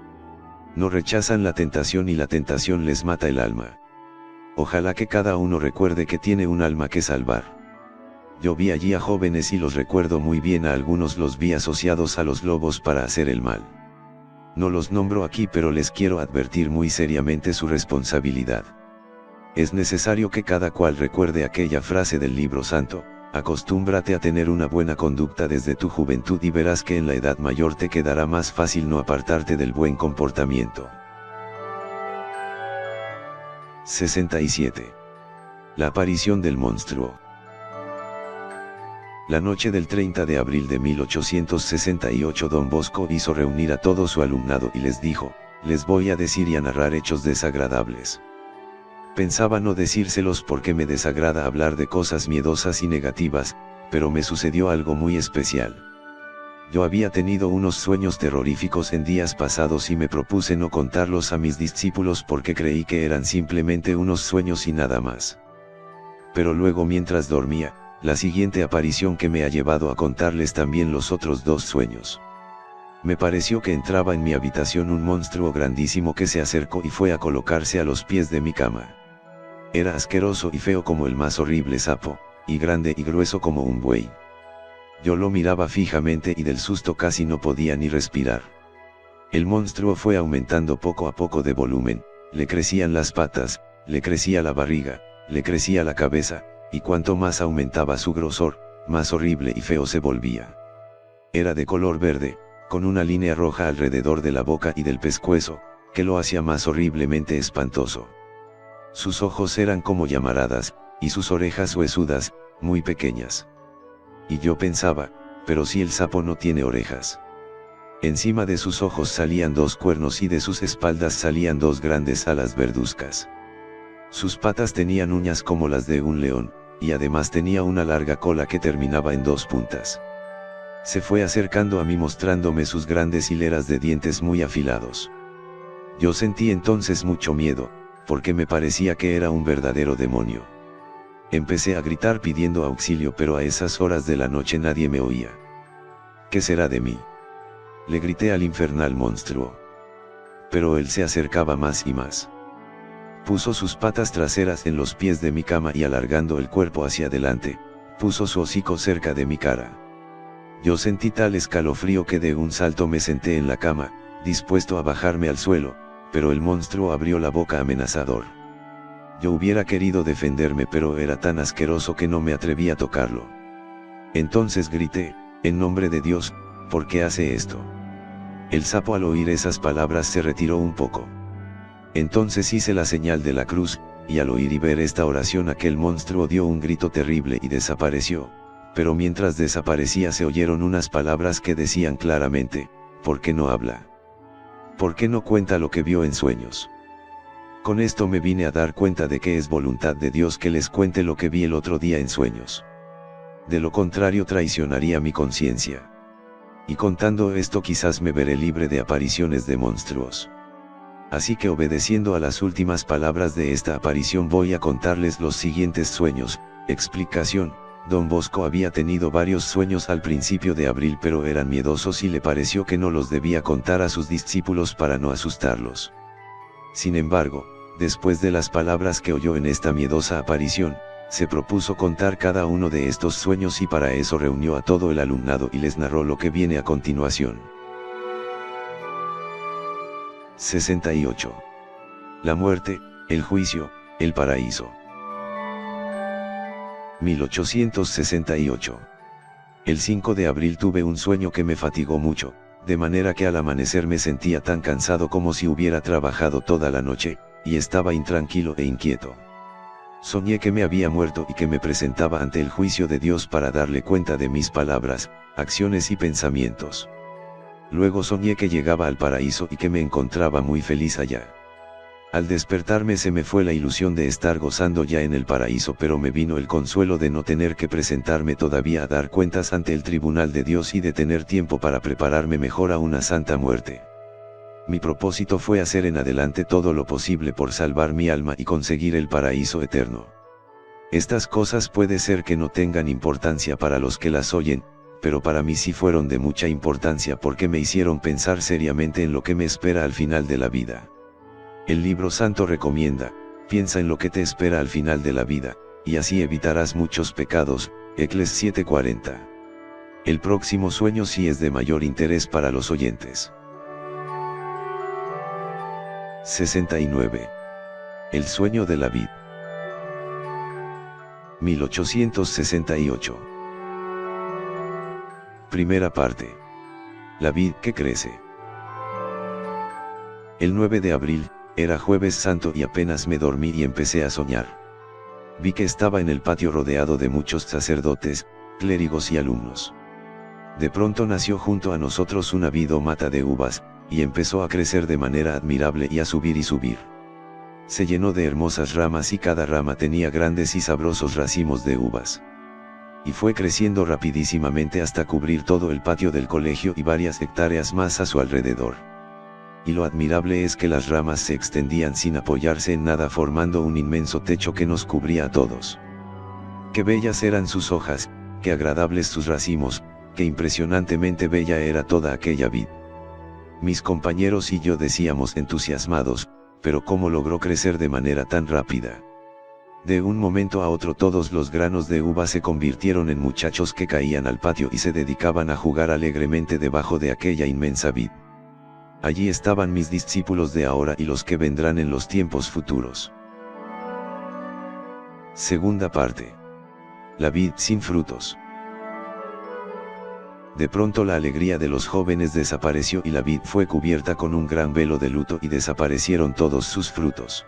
No rechazan la tentación y la tentación les mata el alma. Ojalá que cada uno recuerde que tiene un alma que salvar. Yo vi allí a jóvenes y los recuerdo muy bien, a algunos los vi asociados a los lobos para hacer el mal. No los nombro aquí, pero les quiero advertir muy seriamente su responsabilidad. Es necesario que cada cual recuerde aquella frase del libro santo: acostúmbrate a tener una buena conducta desde tu juventud y verás que en la edad mayor te quedará más fácil no apartarte del buen comportamiento. 67. La aparición del monstruo. La noche del 30 de abril de 1868 Don Bosco hizo reunir a todo su alumnado y les dijo: les voy a decir y a narrar hechos desagradables. Pensaba no decírselos porque me desagrada hablar de cosas miedosas y negativas, pero me sucedió algo muy especial. Yo había tenido unos sueños terroríficos en días pasados y me propuse no contarlos a mis discípulos porque creí que eran simplemente unos sueños y nada más. Pero luego, mientras dormía, la siguiente aparición que me ha llevado a contarles también los otros dos sueños. Me pareció que entraba en mi habitación un monstruo grandísimo que se acercó y fue a colocarse a los pies de mi cama. Era asqueroso y feo como el más horrible sapo, y grande y grueso como un buey. Yo lo miraba fijamente y del susto casi no podía ni respirar. El monstruo fue aumentando poco a poco de volumen, le crecían las patas, le crecía la barriga, le crecía la cabeza, y cuanto más aumentaba su grosor, más horrible y feo se volvía. Era de color verde, con una línea roja alrededor de la boca y del pescuezo, que lo hacía más horriblemente espantoso. Sus ojos eran como llamaradas, y sus orejas huesudas, muy pequeñas. Y yo pensaba: pero si el sapo no tiene orejas. Encima de sus ojos salían dos cuernos y de sus espaldas salían dos grandes alas verduzcas. Sus patas tenían uñas como las de un león, y además tenía una larga cola que terminaba en dos puntas. Se fue acercando a mí mostrándome sus grandes hileras de dientes muy afilados. Yo sentí entonces mucho miedo, porque me parecía que era un verdadero demonio. Empecé a gritar pidiendo auxilio, pero a esas horas de la noche nadie me oía. ¿Qué será de mí?, le grité al infernal monstruo. Pero él se acercaba más y más. Puso sus patas traseras en los pies de mi cama y, alargando el cuerpo hacia adelante, puso su hocico cerca de mi cara. Yo sentí tal escalofrío que de un salto me senté en la cama, dispuesto a bajarme al suelo, pero el monstruo abrió la boca amenazador. Yo hubiera querido defenderme, pero era tan asqueroso que no me atreví a tocarlo. Entonces grité: en nombre de Dios, ¿por qué hace esto? El sapo, al oír esas palabras, se retiró un poco. Entonces hice la señal de la cruz, y al oír y ver esta oración aquel monstruo dio un grito terrible y desapareció, pero mientras desaparecía se oyeron unas palabras que decían claramente: ¿por qué no habla? ¿Por qué no cuenta lo que vio en sueños? Con esto me vine a dar cuenta de que es voluntad de Dios que les cuente lo que vi el otro día en sueños. De lo contrario traicionaría mi conciencia. Y contando esto quizás me veré libre de apariciones de monstruos. Así que, obedeciendo a las últimas palabras de esta aparición, voy a contarles los siguientes sueños. Explicación: Don Bosco había tenido varios sueños al principio de abril, pero eran miedosos y le pareció que no los debía contar a sus discípulos para no asustarlos. Sin embargo, después de las palabras que oyó en esta miedosa aparición, se propuso contar cada uno de estos sueños y para eso reunió a todo el alumnado y les narró lo que viene a continuación. 68. La muerte, el juicio, el paraíso. 1868. El 5 de abril tuve un sueño que me fatigó mucho, de manera que al amanecer me sentía tan cansado como si hubiera trabajado toda la noche, y estaba intranquilo e inquieto. Soñé que me había muerto y que me presentaba ante el juicio de Dios para darle cuenta de mis palabras, acciones y pensamientos. Luego soñé que llegaba al paraíso y que me encontraba muy feliz allá. Al despertarme se me fue la ilusión de estar gozando ya en el paraíso, pero me vino el consuelo de no tener que presentarme todavía a dar cuentas ante el tribunal de Dios y de tener tiempo para prepararme mejor a una santa muerte. Mi propósito fue hacer en adelante todo lo posible por salvar mi alma y conseguir el paraíso eterno. Estas cosas puede ser que no tengan importancia para los que las oyen, pero para mí sí fueron de mucha importancia porque me hicieron pensar seriamente en lo que me espera al final de la vida. El libro santo recomienda: piensa en lo que te espera al final de la vida, y así evitarás muchos pecados. Ecles 7:40. El próximo sueño sí es de mayor interés para los oyentes. 69. El sueño de la vid. 1868. Primera parte. La vid que crece. El 9 de abril, era jueves santo y apenas me dormí y empecé a soñar. Vi que estaba en el patio rodeado de muchos sacerdotes, clérigos y alumnos. De pronto nació junto a nosotros una vid o mata de uvas, y empezó a crecer de manera admirable y a subir y subir. Se llenó de hermosas ramas y cada rama tenía grandes y sabrosos racimos de uvas. Y fue creciendo rapidísimamente hasta cubrir todo el patio del colegio y varias hectáreas más a su alrededor. Y lo admirable es que las ramas se extendían sin apoyarse en nada formando un inmenso techo que nos cubría a todos. Qué bellas eran sus hojas, qué agradables sus racimos, qué impresionantemente bella era toda aquella vid. Mis compañeros y yo decíamos entusiasmados, pero ¿cómo logró crecer de manera tan rápida? De un momento a otro todos los granos de uva se convirtieron en muchachos que caían al patio y se dedicaban a jugar alegremente debajo de aquella inmensa vid. Allí estaban mis discípulos de ahora y los que vendrán en los tiempos futuros. Segunda parte. La vid sin frutos. De pronto la alegría de los jóvenes desapareció y la vid fue cubierta con un gran velo de luto y desaparecieron todos sus frutos.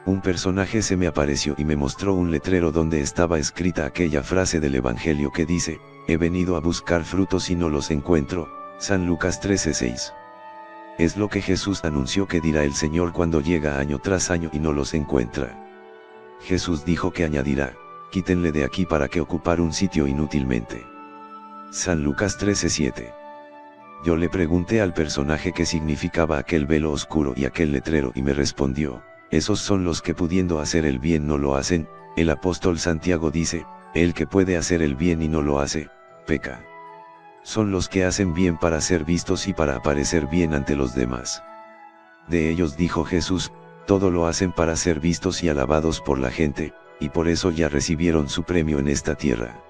Un personaje se me apareció y me mostró un letrero donde estaba escrita aquella frase del Evangelio que dice, he venido a buscar frutos y no los encuentro, San Lucas 13:6. Es lo que Jesús anunció que dirá el Señor cuando llega año tras año y no los encuentra. Jesús dijo que añadirá, quítenle de aquí para que ocupar un sitio inútilmente. San Lucas 13:7. Yo le pregunté al personaje qué significaba aquel velo oscuro y aquel letrero y me respondió, esos son los que pudiendo hacer el bien no lo hacen. El apóstol Santiago dice, el que puede hacer el bien y no lo hace, peca. Son los que hacen bien para ser vistos y para aparecer bien ante los demás. De ellos dijo Jesús, todo lo hacen para ser vistos y alabados por la gente, y por eso ya recibieron su premio en esta tierra.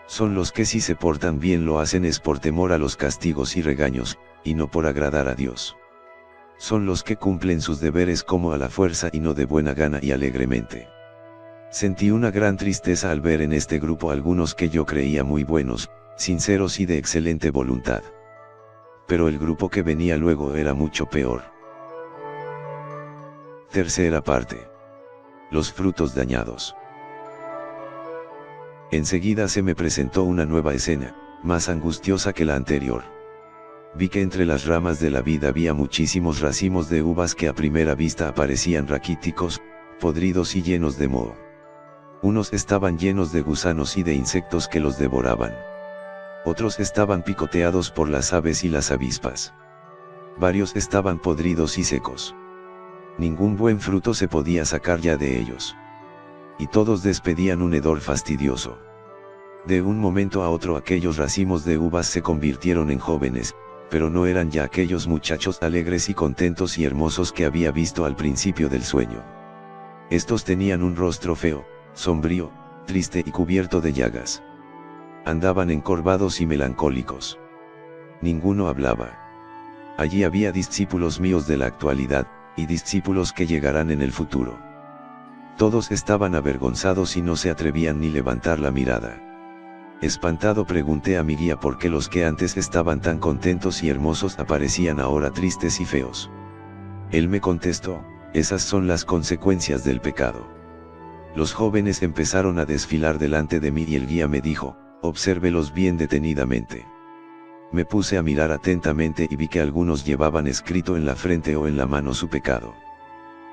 Son los que si se portan bien lo hacen es por temor a los castigos y regaños, y no por agradar a Dios. Son los que cumplen sus deberes como a la fuerza y no de buena gana y alegremente. Sentí una gran tristeza al ver en este grupo algunos que yo creía muy buenos, sinceros y de excelente voluntad. Pero el grupo que venía luego era mucho peor. Tercera parte. Los frutos dañados. Enseguida se me presentó una nueva escena, más angustiosa que la anterior. Vi que entre las ramas de la vid había muchísimos racimos de uvas que a primera vista aparecían raquíticos, podridos y llenos de moho. Unos estaban llenos de gusanos y de insectos que los devoraban. Otros estaban picoteados por las aves y las avispas. Varios estaban podridos y secos. Ningún buen fruto se podía sacar ya de ellos. Y todos despedían un hedor fastidioso. De un momento a otro aquellos racimos de uvas se convirtieron en jóvenes, pero no eran ya aquellos muchachos alegres y contentos y hermosos que había visto al principio del sueño. Estos tenían un rostro feo, sombrío, triste y cubierto de llagas. Andaban encorvados y melancólicos. Ninguno hablaba. Allí había discípulos míos de la actualidad, y discípulos que llegarán en el futuro. Todos estaban avergonzados y no se atrevían ni levantar la mirada. Espantado pregunté a mi guía por qué los que antes estaban tan contentos y hermosos aparecían ahora tristes y feos. Él me contestó, esas son las consecuencias del pecado. Los jóvenes empezaron a desfilar delante de mí y el guía me dijo, obsérvelos bien detenidamente. Me puse a mirar atentamente y vi que algunos llevaban escrito en la frente o en la mano su pecado.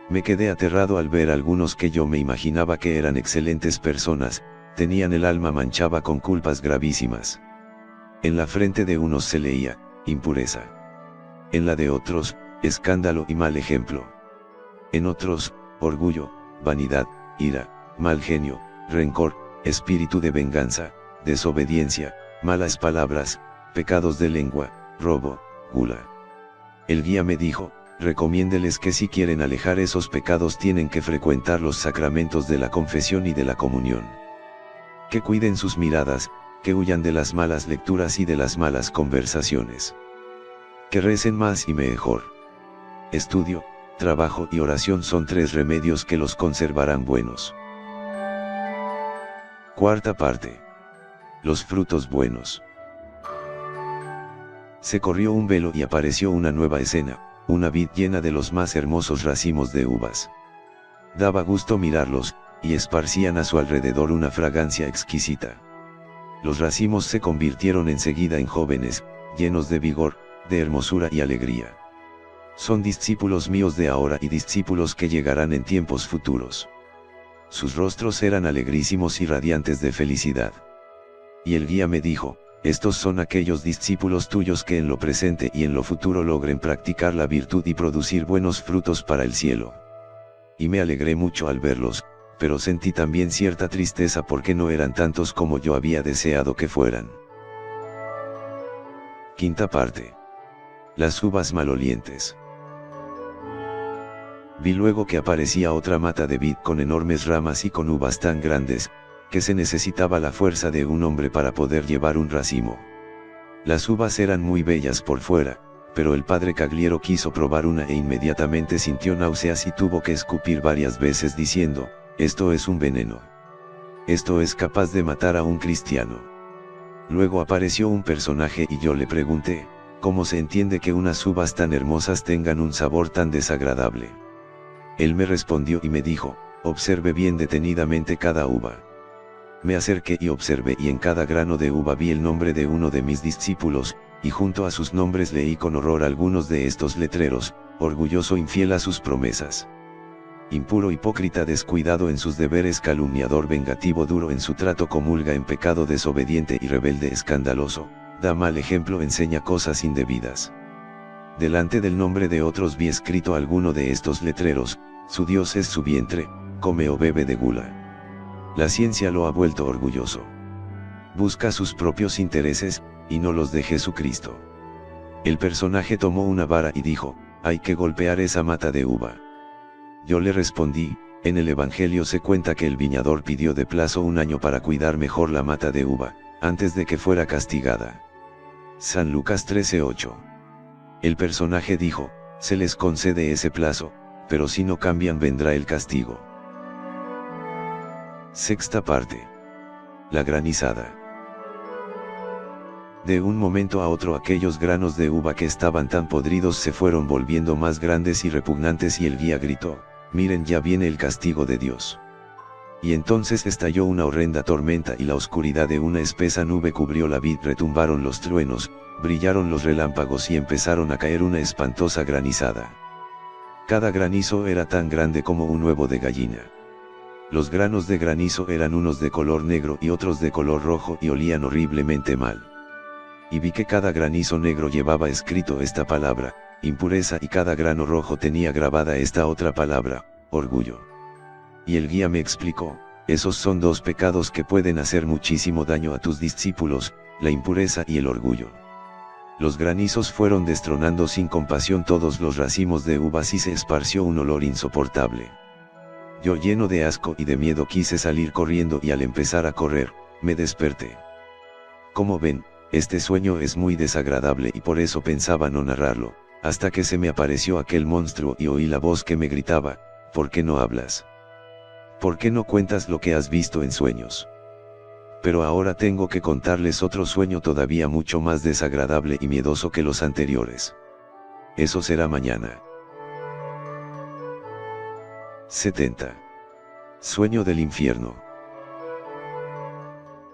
Me quedé aterrado al ver algunos que yo me imaginaba que eran excelentes personas, tenían el alma manchada con culpas gravísimas. En la frente de unos se leía, impureza. En la de otros, escándalo y mal ejemplo. En otros, orgullo, vanidad, ira, mal genio, rencor, espíritu de venganza, desobediencia, malas palabras, pecados de lengua, robo, gula. El guía me dijo, recomiéndeles que si quieren alejar esos pecados tienen que frecuentar los sacramentos de la confesión y de la comunión. Que cuiden sus miradas, que huyan de las malas lecturas y de las malas conversaciones. Que recen más y mejor. Estudio, trabajo y oración son 3 remedios que los conservarán buenos. Cuarta parte. Los frutos buenos. Se corrió un velo y apareció una nueva escena, una vid llena de los más hermosos racimos de uvas. Daba gusto mirarlos, y esparcían a su alrededor una fragancia exquisita. Los racimos se convirtieron enseguida en jóvenes, llenos de vigor, de hermosura y alegría. Son discípulos míos de ahora y discípulos que llegarán en tiempos futuros. Sus rostros eran alegrísimos y radiantes de felicidad. Y el guía me dijo, estos son aquellos discípulos tuyos que en lo presente y en lo futuro logren practicar la virtud y producir buenos frutos para el cielo. Y me alegré mucho al verlos, pero sentí también cierta tristeza porque no eran tantos como yo había deseado que fueran. Quinta parte. Las uvas malolientes. Vi luego que aparecía otra mata de vid con enormes ramas y con uvas tan grandes, que se necesitaba la fuerza de un hombre para poder llevar un racimo. Las uvas eran muy bellas por fuera, pero el padre Cagliero quiso probar una e inmediatamente sintió náuseas y tuvo que escupir varias veces diciendo, esto es un veneno. Esto es capaz de matar a un cristiano. Luego apareció un personaje y yo le pregunté, ¿cómo se entiende que unas uvas tan hermosas tengan un sabor tan desagradable? Él me respondió y me dijo, observe bien detenidamente cada uva. Me acerqué y observé y en cada grano de uva vi el nombre de uno de mis discípulos, y junto a sus nombres leí con horror algunos de estos letreros, orgulloso infiel a sus promesas. Impuro hipócrita descuidado en sus deberes calumniador vengativo duro en su trato comulga en pecado desobediente y rebelde escandaloso, da mal ejemplo enseña cosas indebidas. Delante del nombre de otros vi escrito alguno de estos letreros, su Dios es su vientre, come o bebe de gula. La ciencia lo ha vuelto orgulloso. Busca sus propios intereses, y no los de Jesucristo. El personaje tomó una vara y dijo, hay que golpear esa mata de uva. Yo le respondí, en el Evangelio se cuenta que el viñador pidió de plazo 1 año para cuidar mejor la mata de uva, antes de que fuera castigada. San Lucas 13:8. El personaje dijo, se les concede ese plazo, pero si no cambian vendrá el castigo. Sexta parte. La granizada. De un momento a otro aquellos granos de uva que estaban tan podridos se fueron volviendo más grandes y repugnantes y el guía gritó, miren ya viene el castigo de Dios. Y entonces estalló una horrenda tormenta y la oscuridad de una espesa nube cubrió la vid, retumbaron los truenos, brillaron los relámpagos y empezaron a caer una espantosa granizada. Cada granizo era tan grande como un huevo de gallina. Los granos de granizo eran unos de color negro y otros de color rojo y olían horriblemente mal. Y vi que cada granizo negro llevaba escrito esta palabra, impureza, y cada grano rojo tenía grabada esta otra palabra, orgullo. Y el guía me explicó, esos son dos pecados que pueden hacer muchísimo daño a tus discípulos, la impureza y el orgullo. Los granizos fueron destronando sin compasión todos los racimos de uvas y se esparció un olor insoportable. Yo lleno de asco y de miedo quise salir corriendo y al empezar a correr, me desperté. Como ven, este sueño es muy desagradable y por eso pensaba no narrarlo, hasta que se me apareció aquel monstruo y oí la voz que me gritaba, ¿por qué no hablas? ¿Por qué no cuentas lo que has visto en sueños? Pero ahora tengo que contarles otro sueño todavía mucho más desagradable y miedoso que los anteriores. Eso será mañana. 70. Sueño del infierno.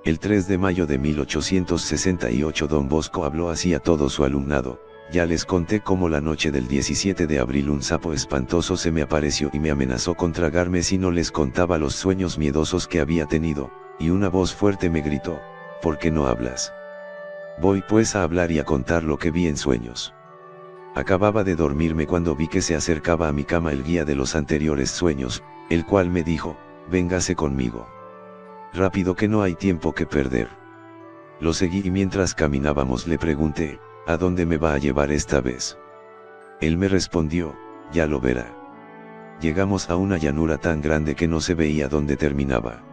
El 3 de mayo de 1868 Don Bosco habló así a todo su alumnado, ya les conté cómo la noche del 17 de abril un sapo espantoso se me apareció y me amenazó con tragarme si no les contaba los sueños miedosos que había tenido, y una voz fuerte me gritó, ¿por qué no hablas? Voy pues a hablar y a contar lo que vi en sueños. Acababa de dormirme cuando vi que se acercaba a mi cama el guía de los anteriores sueños, el cual me dijo, véngase conmigo. Rápido que no hay tiempo que perder. Lo seguí y mientras caminábamos le pregunté, ¿a dónde me va a llevar esta vez? Él me respondió, ya lo verá. Llegamos a una llanura tan grande que no se veía dónde terminaba.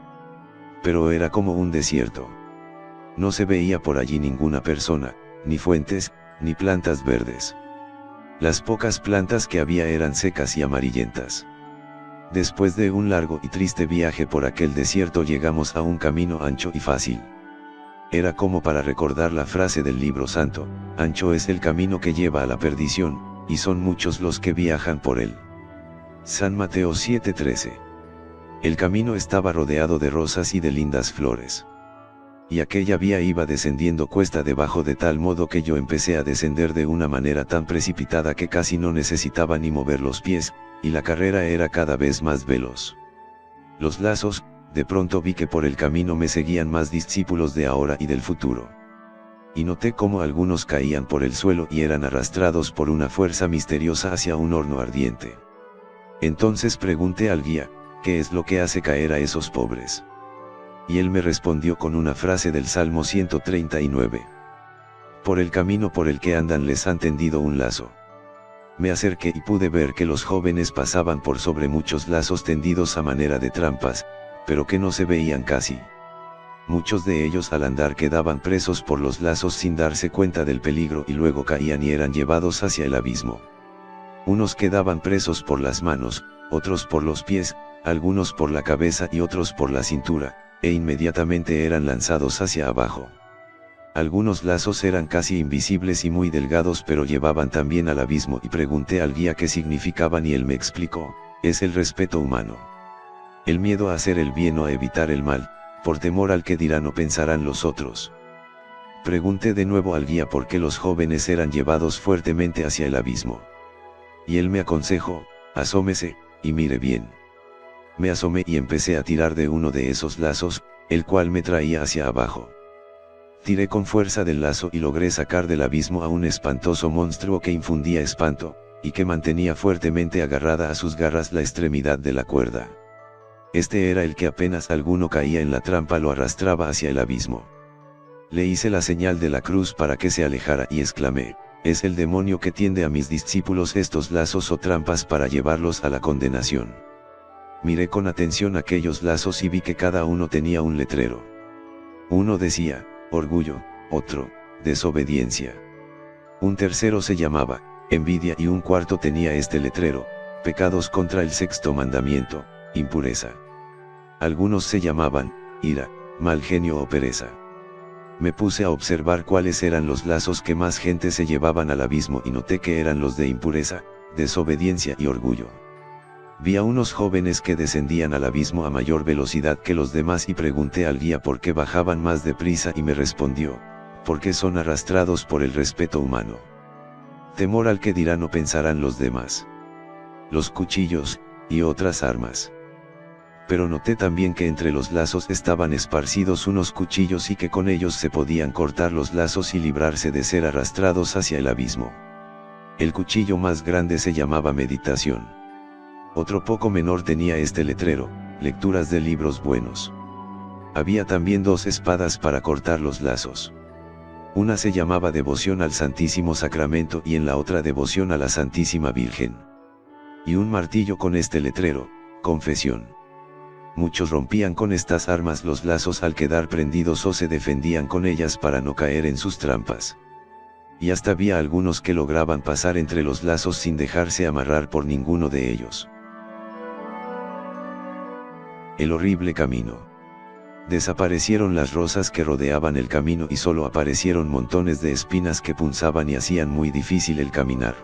Pero era como un desierto. No se veía por allí ninguna persona, ni fuentes, ni plantas verdes. Las pocas plantas que había eran secas y amarillentas. Después de un largo y triste viaje por aquel desierto llegamos a un camino ancho y fácil. Era como para recordar la frase del libro santo: ancho es el camino que lleva a la perdición, y son muchos los que viajan por él. San Mateo 7:13. El camino estaba rodeado de rosas y de lindas flores. Y aquella vía iba descendiendo cuesta debajo de tal modo que yo empecé a descender de una manera tan precipitada que casi no necesitaba ni mover los pies, y la carrera era cada vez más veloz. Los lazos, de pronto vi que por el camino me seguían más discípulos de ahora y del futuro. Y noté cómo algunos caían por el suelo y eran arrastrados por una fuerza misteriosa hacia un horno ardiente. Entonces pregunté al guía, ¿qué es lo que hace caer a esos pobres? Y él me respondió con una frase del Salmo 139. Por el camino por el que andan les han tendido un lazo. Me acerqué y pude ver que los jóvenes pasaban por sobre muchos lazos tendidos a manera de trampas, pero que no se veían casi. Muchos de ellos al andar quedaban presos por los lazos sin darse cuenta del peligro y luego caían y eran llevados hacia el abismo. Unos quedaban presos por las manos, otros por los pies, algunos por la cabeza y otros por la cintura, e inmediatamente eran lanzados hacia abajo. Algunos lazos eran casi invisibles y muy delgados pero llevaban también al abismo y pregunté al guía qué significaban y él me explicó: es el respeto humano. El miedo a hacer el bien o a evitar el mal, por temor al que dirán o pensarán los otros. Pregunté de nuevo al guía por qué los jóvenes eran llevados fuertemente hacia el abismo. Y él me aconsejó: asómese, y mire bien. Me asomé y empecé a tirar de uno de esos lazos, el cual me traía hacia abajo. Tiré con fuerza del lazo y logré sacar del abismo a un espantoso monstruo que infundía espanto, y que mantenía fuertemente agarrada a sus garras la extremidad de la cuerda. Este era el que apenas alguno caía en la trampa lo arrastraba hacia el abismo. Le hice la señal de la cruz para que se alejara y exclamé: es el demonio que tiende a mis discípulos estos lazos o trampas para llevarlos a la condenación. Miré con atención aquellos lazos y vi que cada uno tenía un letrero. Uno decía: orgullo; otro: desobediencia. Un tercero se llamaba envidia y un cuarto tenía este letrero: pecados contra el sexto mandamiento, impureza. Algunos se llamaban ira, mal genio o pereza. Me puse a observar cuáles eran los lazos que más gente se llevaban al abismo y noté que eran los de impureza, desobediencia y orgullo. Vi a unos jóvenes que descendían al abismo a mayor velocidad que los demás y pregunté al guía por qué bajaban más deprisa y me respondió: porque son arrastrados por el respeto humano. Temor al que dirán o pensarán los demás. Los cuchillos, y otras armas. Pero noté también que entre los lazos estaban esparcidos unos cuchillos y que con ellos se podían cortar los lazos y librarse de ser arrastrados hacia el abismo. El cuchillo más grande se llamaba meditación. Otro poco menor tenía este letrero: lecturas de libros buenos. Había también dos espadas para cortar los lazos. Una se llamaba devoción al Santísimo Sacramento y en la otra devoción a la Santísima Virgen. Y un martillo con este letrero: confesión. Muchos rompían con estas armas los lazos al quedar prendidos o se defendían con ellas para no caer en sus trampas. Y hasta había algunos que lograban pasar entre los lazos sin dejarse amarrar por ninguno de ellos. El horrible camino. Desaparecieron las rosas que rodeaban el camino y solo aparecieron montones de espinas que punzaban y hacían muy difícil el caminar.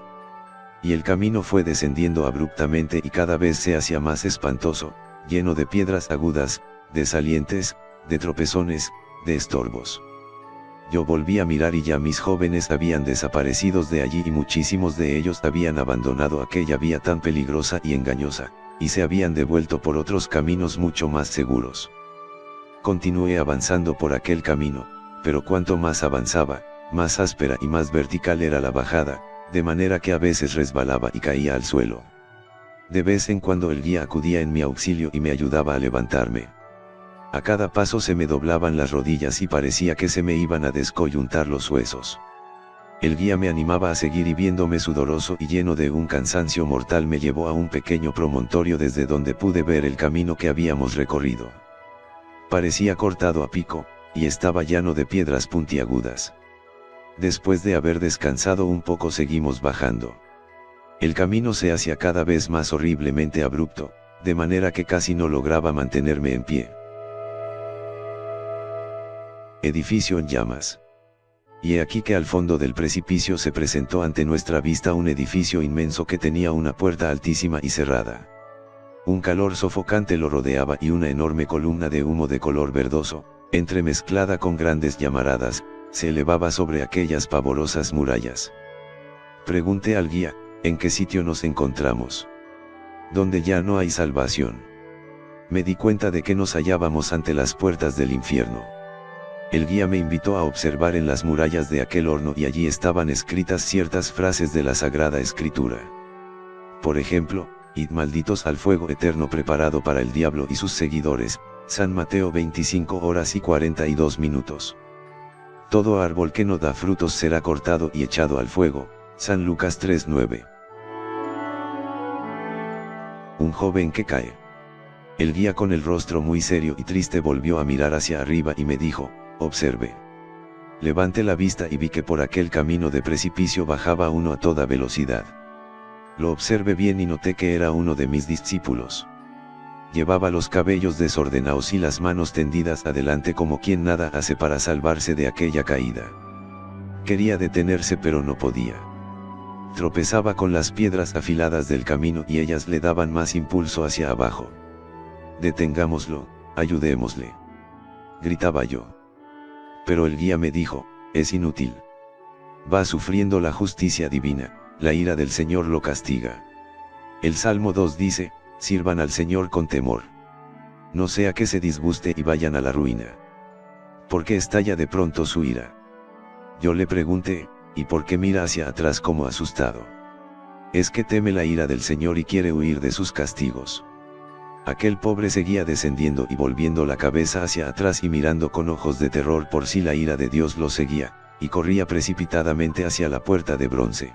Y el camino fue descendiendo abruptamente y cada vez se hacía más espantoso, lleno de piedras agudas, de salientes, de tropezones, de estorbos. Yo volví a mirar y ya mis jóvenes habían desaparecido de allí y muchísimos de ellos habían abandonado aquella vía tan peligrosa y engañosa, y se habían devuelto por otros caminos mucho más seguros. Continué avanzando por aquel camino, pero cuanto más avanzaba, más áspera y más vertical era la bajada, de manera que a veces resbalaba y caía al suelo. De vez en cuando el guía acudía en mi auxilio y me ayudaba a levantarme. A cada paso se me doblaban las rodillas y parecía que se me iban a descoyuntar los huesos. El guía me animaba a seguir y viéndome sudoroso y lleno de un cansancio mortal me llevó a un pequeño promontorio desde donde pude ver el camino que habíamos recorrido. Parecía cortado a pico, y estaba lleno de piedras puntiagudas. Después de haber descansado un poco seguimos bajando. El camino se hacía cada vez más horriblemente abrupto, de manera que casi no lograba mantenerme en pie. Edificio en llamas. Y he aquí que al fondo del precipicio se presentó ante nuestra vista un edificio inmenso que tenía una puerta altísima y cerrada. Un calor sofocante lo rodeaba y una enorme columna de humo de color verdoso, entremezclada con grandes llamaradas, se elevaba sobre aquellas pavorosas murallas. Pregunté al guía, ¿en qué sitio nos encontramos? Donde ya no hay salvación. Me di cuenta de que nos hallábamos ante las puertas del infierno. El guía me invitó a observar en las murallas de aquel horno y allí estaban escritas ciertas frases de la Sagrada Escritura. Por ejemplo, id malditos al fuego eterno preparado para el diablo y sus seguidores, San Mateo 25:42. Todo árbol que no da frutos será cortado y echado al fuego, San Lucas 3:9. Un joven que cae. El guía, con el rostro muy serio y triste, volvió a mirar hacia arriba y me dijo, observe. Levanté la vista y vi que por aquel camino de precipicio bajaba uno a toda velocidad. Lo observé bien y noté que era uno de mis discípulos. Llevaba los cabellos desordenados y las manos tendidas adelante como quien nada hace para salvarse de aquella caída. Quería detenerse pero no podía. Tropezaba con las piedras afiladas del camino y ellas le daban más impulso hacia abajo. Detengámoslo, ayudémosle. Gritaba yo. Pero el guía me dijo, es inútil. Va sufriendo la justicia divina, la ira del Señor lo castiga. El Salmo 2 dice, sirvan al Señor con temor. No sea que se disguste y vayan a la ruina. ¿Por qué estalla de pronto su ira? Yo le pregunté, ¿y por qué mira hacia atrás como asustado? Es que teme la ira del Señor y quiere huir de sus castigos. Aquel pobre seguía descendiendo y volviendo la cabeza hacia atrás y mirando con ojos de terror por si la ira de Dios lo seguía, y corría precipitadamente hacia la puerta de bronce.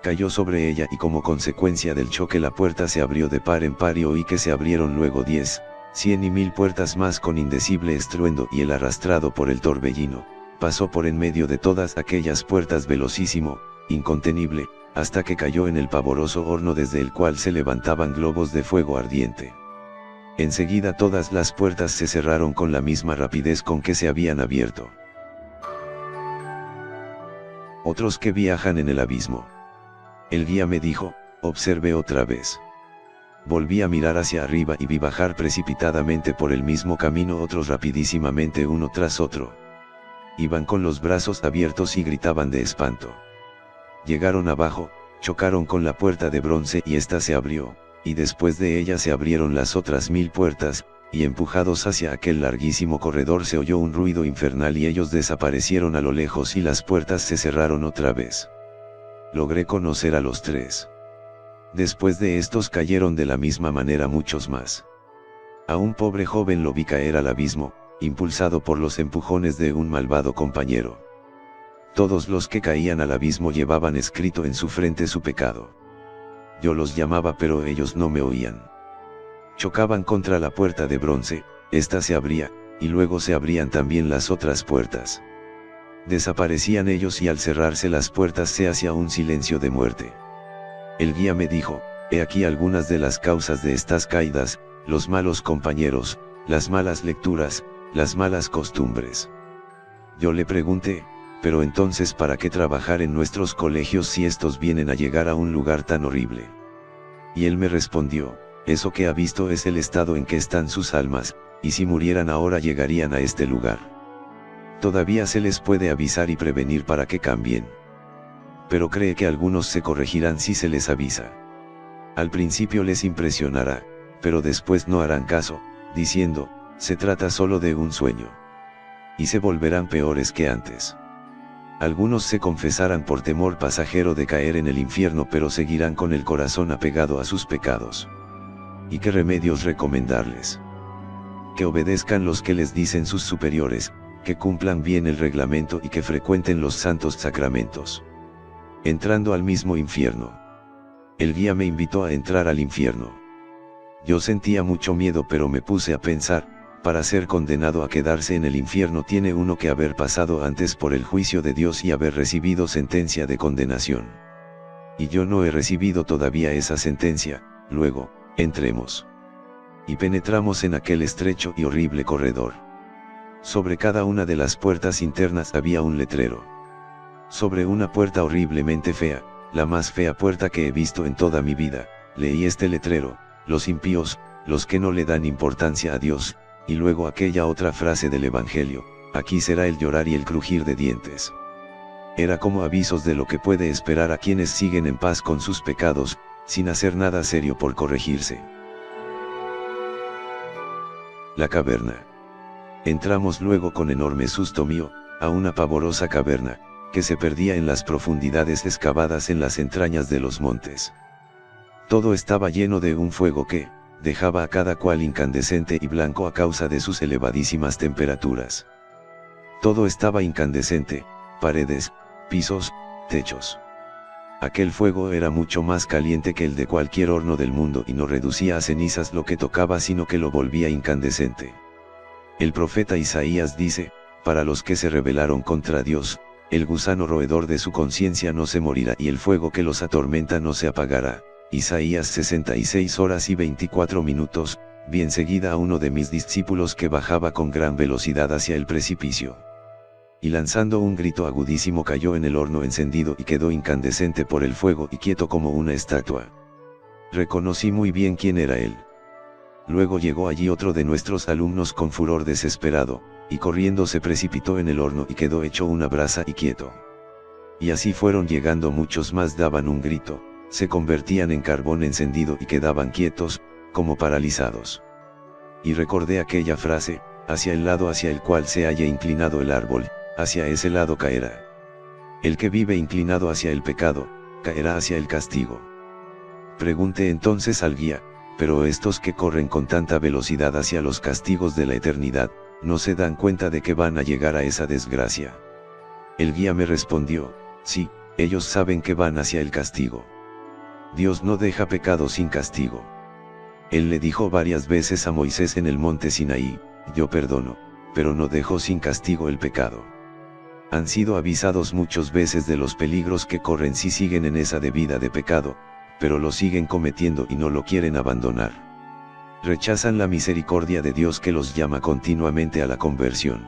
Cayó sobre ella y como consecuencia del choque la puerta se abrió de par en par y oí que se abrieron luego 10, 100 y 1000 puertas más con indecible estruendo, y él, arrastrado por el torbellino, pasó por en medio de todas aquellas puertas velocísimo, incontenible, hasta que cayó en el pavoroso horno desde el cual se levantaban globos de fuego ardiente. Enseguida todas las puertas se cerraron con la misma rapidez con que se habían abierto. Otros que viajan en el abismo. El guía me dijo, observe otra vez. Volví a mirar hacia arriba y vi bajar precipitadamente por el mismo camino otros rapidísimamente uno tras otro. Iban con los brazos abiertos y gritaban de espanto. Llegaron abajo, chocaron con la puerta de bronce y ésta se abrió, y después de ella se abrieron las otras 1000 puertas, y empujados hacia aquel larguísimo corredor se oyó un ruido infernal y ellos desaparecieron a lo lejos y las puertas se cerraron otra vez. Logré conocer a los 3. Después de estos cayeron de la misma manera muchos más. A un pobre joven lo vi caer al abismo, impulsado por los empujones de un malvado compañero. Todos los que caían al abismo llevaban escrito en su frente su pecado. Yo los llamaba pero ellos no me oían. Chocaban contra la puerta de bronce, esta se abría, y luego se abrían también las otras puertas. Desaparecían ellos y al cerrarse las puertas se hacía un silencio de muerte. El guía me dijo, he aquí algunas de las causas de estas caídas, los malos compañeros, las malas lecturas, las malas costumbres. Yo le pregunté, pero entonces ¿para qué trabajar en nuestros colegios si estos vienen a llegar a un lugar tan horrible? Y él me respondió, eso que ha visto es el estado en que están sus almas, y si murieran ahora llegarían a este lugar. Todavía se les puede avisar y prevenir para que cambien. Pero cree que algunos se corregirán si se les avisa. Al principio les impresionará, pero después no harán caso, diciendo, se trata solo de un sueño. Y se volverán peores que antes. Algunos se confesarán por temor pasajero de caer en el infierno pero seguirán con el corazón apegado a sus pecados. ¿Y qué remedios recomendarles? Que obedezcan los que les dicen sus superiores, que cumplan bien el reglamento y que frecuenten los santos sacramentos. Entrando al mismo infierno. El guía me invitó a entrar al infierno. Yo sentía mucho miedo pero me puse a pensar, para ser condenado a quedarse en el infierno tiene uno que haber pasado antes por el juicio de Dios y haber recibido sentencia de condenación. Y yo no he recibido todavía esa sentencia, luego, Entremos. Y penetramos en aquel estrecho y horrible corredor. Sobre cada una de las puertas internas había un letrero. Sobre una puerta horriblemente fea, la más fea puerta que he visto en toda mi vida, leí este letrero: los impíos, los que no le dan importancia a Dios, y luego aquella otra frase del Evangelio: aquí será el llorar y el crujir de dientes. Era como avisos de lo que puede esperar a quienes siguen en paz con sus pecados, sin hacer nada serio por corregirse. La caverna. Entramos luego con enorme susto mío, a una pavorosa caverna, que se perdía en las profundidades excavadas en las entrañas de los montes. Todo estaba lleno de un fuego que dejaba a cada cual incandescente y blanco a causa de sus elevadísimas temperaturas. Todo estaba incandescente: paredes, pisos, techos. Aquel fuego era mucho más caliente que el de cualquier horno del mundo y no reducía a cenizas lo que tocaba, sino que lo volvía incandescente. El profeta Isaías dice: para los que se rebelaron contra Dios, el gusano roedor de su conciencia no se morirá y el fuego que los atormenta no se apagará. Isaías 66:24. Vi enseguida a uno de mis discípulos que bajaba con gran velocidad hacia el precipicio. Y lanzando un grito agudísimo cayó en el horno encendido y quedó incandescente por el fuego y quieto como una estatua. Reconocí muy bien quién era él. Luego llegó allí otro de nuestros alumnos con furor desesperado, y corriendo se precipitó en el horno y quedó hecho una brasa y quieto. Y así fueron llegando muchos más, daban un grito, se convertían en carbón encendido y quedaban quietos, como paralizados. Y recordé aquella frase: hacia el lado hacia el cual se haya inclinado el árbol, hacia ese lado caerá. El que vive inclinado hacia el pecado, caerá hacia el castigo. Pregunté entonces al guía: pero estos que corren con tanta velocidad hacia los castigos de la eternidad, ¿no se dan cuenta de que van a llegar a esa desgracia? El guía me respondió: sí, ellos saben que van hacia el castigo. Dios no deja pecado sin castigo. Él le dijo varias veces a Moisés en el monte Sinaí: yo perdono, pero no dejo sin castigo el pecado. Han sido avisados muchas veces de los peligros que corren si siguen en esa vida de pecado, pero lo siguen cometiendo y no lo quieren abandonar. Rechazan la misericordia de Dios que los llama continuamente a la conversión.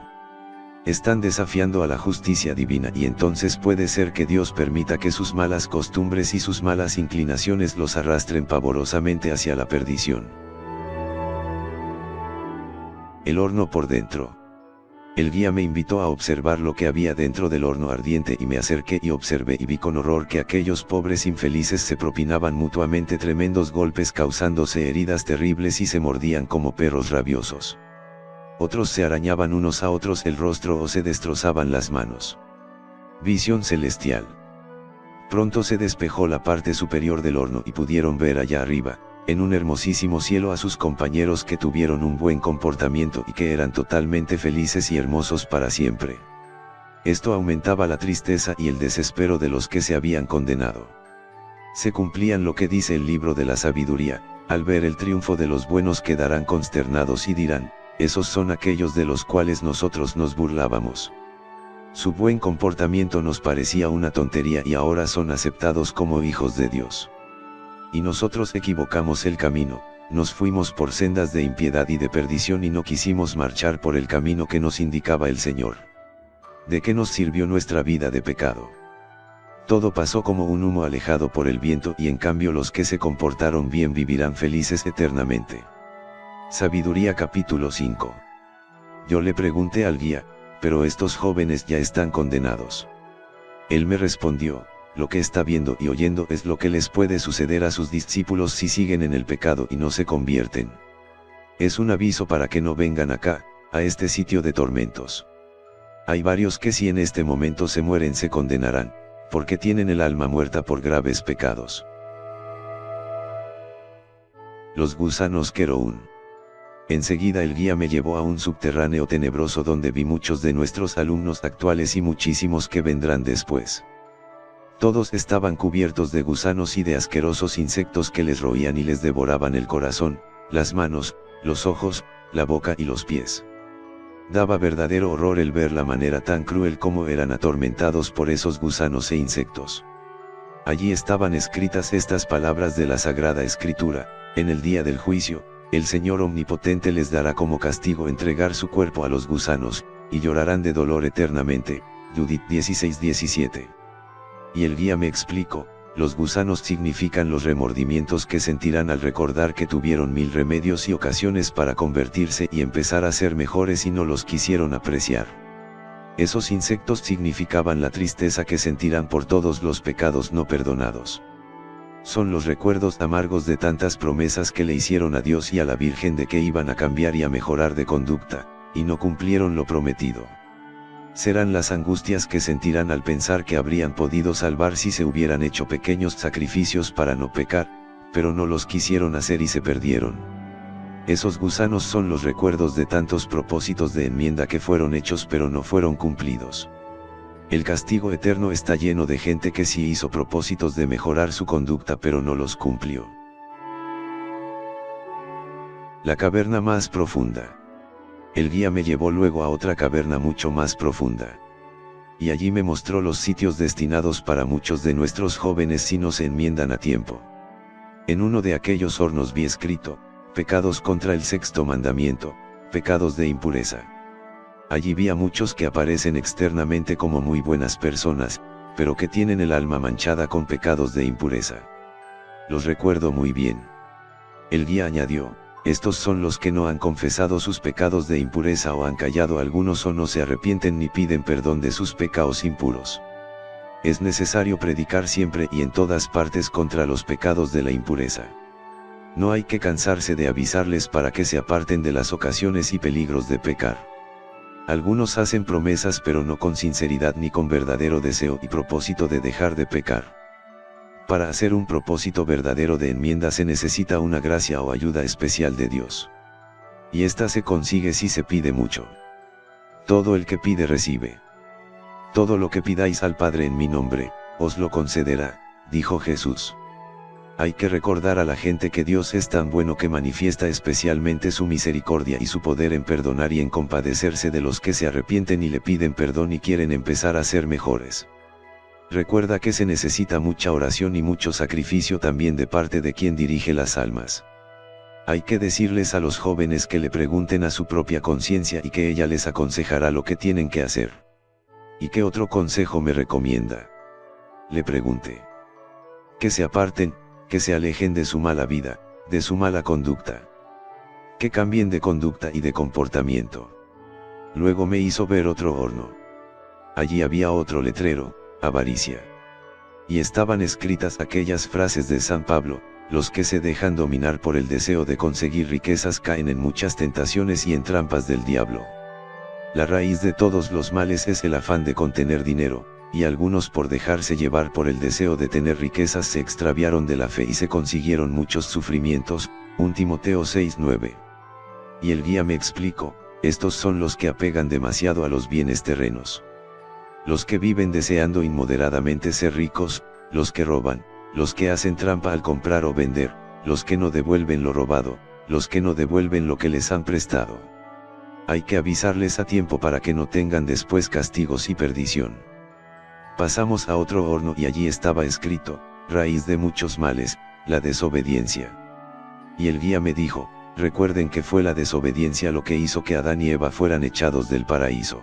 Están desafiando a la justicia divina y entonces puede ser que Dios permita que sus malas costumbres y sus malas inclinaciones los arrastren pavorosamente hacia la perdición. El horno por dentro. El guía me invitó a observar lo que había dentro del horno ardiente y me acerqué y observé y vi con horror que aquellos pobres infelices se propinaban mutuamente tremendos golpes, causándose heridas terribles y se mordían como perros rabiosos. Otros se arañaban unos a otros el rostro o se destrozaban las manos. Visión celestial. Pronto se despejó la parte superior del horno y pudieron ver allá arriba, en un hermosísimo cielo, a sus compañeros que tuvieron un buen comportamiento y que eran totalmente felices y hermosos para siempre. Esto aumentaba la tristeza y el desespero de los que se habían condenado. Se cumplían lo que dice el libro de la sabiduría: al ver el triunfo de los buenos quedarán consternados y dirán: esos son aquellos de los cuales nosotros nos burlábamos. Su buen comportamiento nos parecía una tontería y ahora son aceptados como hijos de Dios. Y nosotros equivocamos el camino, nos fuimos por sendas de impiedad y de perdición y no quisimos marchar por el camino que nos indicaba el Señor. ¿De qué nos sirvió nuestra vida de pecado? Todo pasó como un humo alejado por el viento y en cambio los que se comportaron bien vivirán felices eternamente. Sabiduría capítulo 5. Yo le pregunté al guía: pero estos jóvenes ya están condenados. Él me respondió: lo que está viendo y oyendo es lo que les puede suceder a sus discípulos si siguen en el pecado y no se convierten. Es un aviso para que no vengan acá, a este sitio de tormentos. Hay varios que si en este momento se mueren se condenarán, porque tienen el alma muerta por graves pecados. Los gusanos Querón. Enseguida el guía me llevó a un subterráneo tenebroso donde vi muchos de nuestros alumnos actuales y muchísimos que vendrán después. Todos estaban cubiertos de gusanos y de asquerosos insectos que les roían y les devoraban el corazón, las manos, los ojos, la boca y los pies. Daba verdadero horror el ver la manera tan cruel como eran atormentados por esos gusanos e insectos. Allí estaban escritas estas palabras de la Sagrada Escritura: En el día del juicio, el Señor Omnipotente les dará como castigo entregar su cuerpo a los gusanos, y llorarán de dolor eternamente. Judith 16:17. Y el guía me explicó, los gusanos significan los remordimientos que sentirán al recordar que tuvieron 1000 remedios y ocasiones para convertirse y empezar a ser mejores y no los quisieron apreciar. Esos insectos significaban la tristeza que sentirán por todos los pecados no perdonados. Son los recuerdos amargos de tantas promesas que le hicieron a Dios y a la Virgen de que iban a cambiar y a mejorar de conducta, y no cumplieron lo prometido. Serán las angustias que sentirán al pensar que habrían podido salvar si se hubieran hecho pequeños sacrificios para no pecar, pero no los quisieron hacer y se perdieron. Esos gusanos son los recuerdos de tantos propósitos de enmienda que fueron hechos pero no fueron cumplidos. El castigo eterno está lleno de gente que sí hizo propósitos de mejorar su conducta pero no los cumplió. La caverna más profunda. El guía me llevó luego a otra caverna mucho más profunda. Y allí me mostró los sitios destinados para muchos de nuestros jóvenes si no se enmiendan a tiempo. En uno de aquellos hornos vi escrito, pecados contra el sexto mandamiento, pecados de impureza. Allí vi a muchos que aparecen externamente como muy buenas personas, pero que tienen el alma manchada con pecados de impureza. Los recuerdo muy bien. El guía añadió, estos son los que no han confesado sus pecados de impureza o han callado algunos o no se arrepienten ni piden perdón de sus pecados impuros. Es necesario predicar siempre y en todas partes contra los pecados de la impureza. No hay que cansarse de avisarles para que se aparten de las ocasiones y peligros de pecar. Algunos hacen promesas pero no con sinceridad ni con verdadero deseo y propósito de dejar de pecar. Para hacer un propósito verdadero de enmienda se necesita una gracia o ayuda especial de Dios. Y esta se consigue si se pide mucho. Todo el que pide recibe. Todo lo que pidáis al Padre en mi nombre, os lo concederá, dijo Jesús. Hay que recordar a la gente que Dios es tan bueno que manifiesta especialmente su misericordia y su poder en perdonar y en compadecerse de los que se arrepienten y le piden perdón y quieren empezar a ser mejores. Recuerda que se necesita mucha oración y mucho sacrificio también de parte de quien dirige las almas. Hay que decirles a los jóvenes que le pregunten a su propia conciencia y que ella les aconsejará lo que tienen que hacer. ¿Y qué otro consejo me recomienda? Le pregunté. Que se aparten, que se alejen de su mala vida, de su mala conducta. Que cambien de conducta y de comportamiento. Luego me hizo ver otro horno. Allí había otro letrero, avaricia. Y estaban escritas aquellas frases de San Pablo, los que se dejan dominar por el deseo de conseguir riquezas caen en muchas tentaciones y en trampas del diablo. La raíz de todos los males es el afán de contener dinero, y algunos por dejarse llevar por el deseo de tener riquezas se extraviaron de la fe y se consiguieron muchos sufrimientos. 1 Timoteo 6:9. Y el guía me explicó, estos son los que apegan demasiado a los bienes terrenos. Los que viven deseando inmoderadamente ser ricos, los que roban, los que hacen trampa al comprar o vender, los que no devuelven lo robado, los que no devuelven lo que les han prestado. Hay que avisarles a tiempo para que no tengan después castigos y perdición. Pasamos a otro horno y allí estaba escrito, raíz de muchos males, la desobediencia. Y el guía me dijo, recuerden que fue la desobediencia lo que hizo que Adán y Eva fueran echados del paraíso.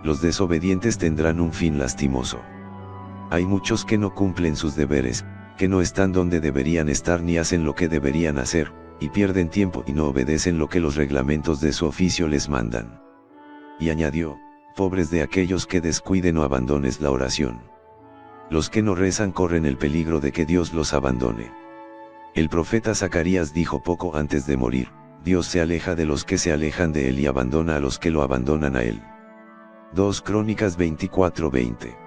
Los desobedientes tendrán un fin lastimoso. Hay muchos que no cumplen sus deberes, que no están donde deberían estar ni hacen lo que deberían hacer, y pierden tiempo y no obedecen lo que los reglamentos de su oficio les mandan. Y añadió, pobres de aquellos que descuiden o abandones la oración. Los que no rezan corren el peligro de que Dios los abandone. El profeta Zacarías dijo poco antes de morir, Dios se aleja de los que se alejan de él y abandona a los que lo abandonan a él. 2 Crónicas 24:20.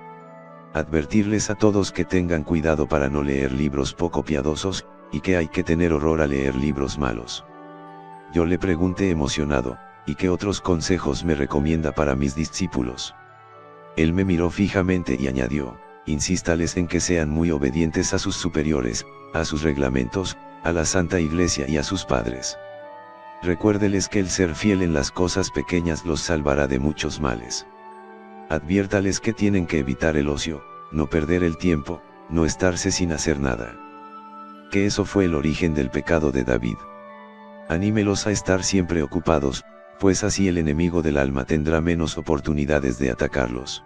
Advertirles a todos que tengan cuidado para no leer libros poco piadosos, y que hay que tener horror a leer libros malos. Yo le pregunté emocionado, ¿y qué otros consejos me recomienda para mis discípulos? Él me miró fijamente y añadió, insístales en que sean muy obedientes a sus superiores, a sus reglamentos, a la Santa Iglesia y a sus padres. Recuérdeles que el ser fiel en las cosas pequeñas los salvará de muchos males. Adviértales que tienen que evitar el ocio, no perder el tiempo, no estarse sin hacer nada. que eso fue el origen del pecado de David. Anímelos a estar siempre ocupados, pues así el enemigo del alma tendrá menos oportunidades de atacarlos.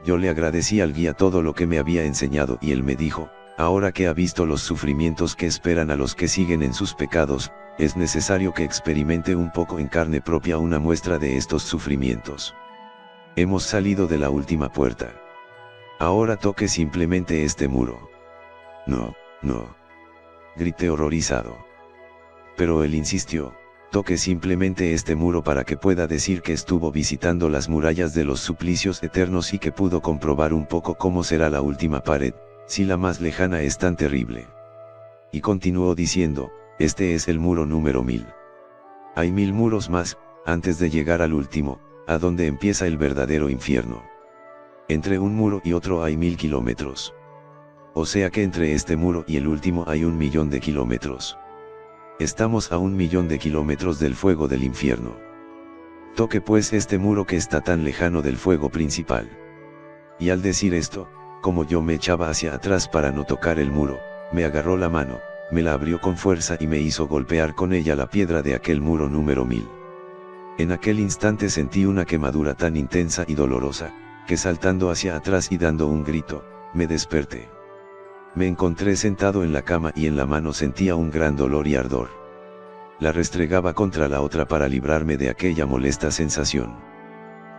Yo le agradecí al guía todo lo que me había enseñado y él me dijo, ahora que ha visto los sufrimientos que esperan a los que siguen en sus pecados, es necesario que experimente un poco en carne propia una muestra de estos sufrimientos. Hemos salido de la última puerta. Ahora toque simplemente este muro. No, no. Grité horrorizado. Pero él insistió, toque simplemente este muro para que pueda decir que estuvo visitando las murallas de los suplicios eternos y que pudo comprobar un poco cómo será la última pared, si la más lejana es tan terrible. Y continuó diciendo, este es el muro número 1000. Hay 1000 muros más, antes de llegar al último, a donde empieza el verdadero infierno. Entre un muro y otro hay 1000 kilómetros. O sea que entre este muro y el último hay 1.000.000 de kilómetros. Estamos a 1.000.000 de kilómetros del fuego del infierno. Toque pues este muro que está tan lejano del fuego principal. Y al decir esto, como yo me echaba hacia atrás para no tocar el muro, me agarró la mano, me la abrió con fuerza y me hizo golpear con ella la piedra de aquel muro número 1000. En aquel instante sentí una quemadura tan intensa y dolorosa, que saltando hacia atrás y dando un grito, me desperté. Me encontré sentado en la cama y en la mano sentía un gran dolor y ardor. La restregaba contra la otra para librarme de aquella molesta sensación.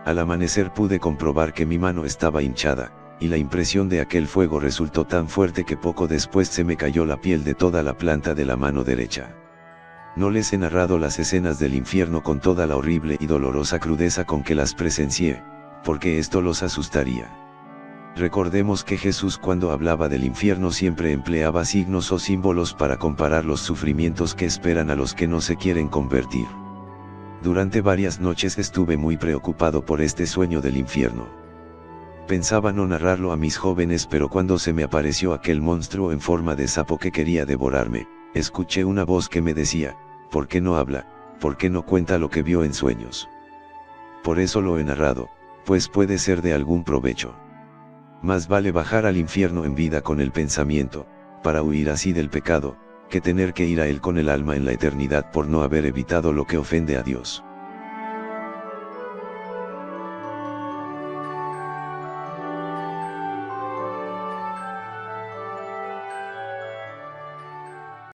Al amanecer pude comprobar que mi mano estaba hinchada, y la impresión de aquel fuego resultó tan fuerte que poco después se me cayó la piel de toda la planta de la mano derecha. No les he narrado las escenas del infierno con toda la horrible y dolorosa crudeza con que las presencié, porque esto los asustaría. Recordemos que Jesús cuando hablaba del infierno siempre empleaba signos o símbolos para comparar los sufrimientos que esperan a los que no se quieren convertir. Durante varias noches estuve muy preocupado por este sueño del infierno. Pensaba no narrarlo a mis jóvenes, pero cuando se me apareció aquel monstruo en forma de sapo que quería devorarme, escuché una voz que me decía, ¿por qué no habla? ¿Por qué no cuenta lo que vio en sueños? Por eso lo he narrado, pues puede ser de algún provecho. Más vale bajar al infierno en vida con el pensamiento, para huir así del pecado, que tener que ir a él con el alma en la eternidad por no haber evitado lo que ofende a Dios.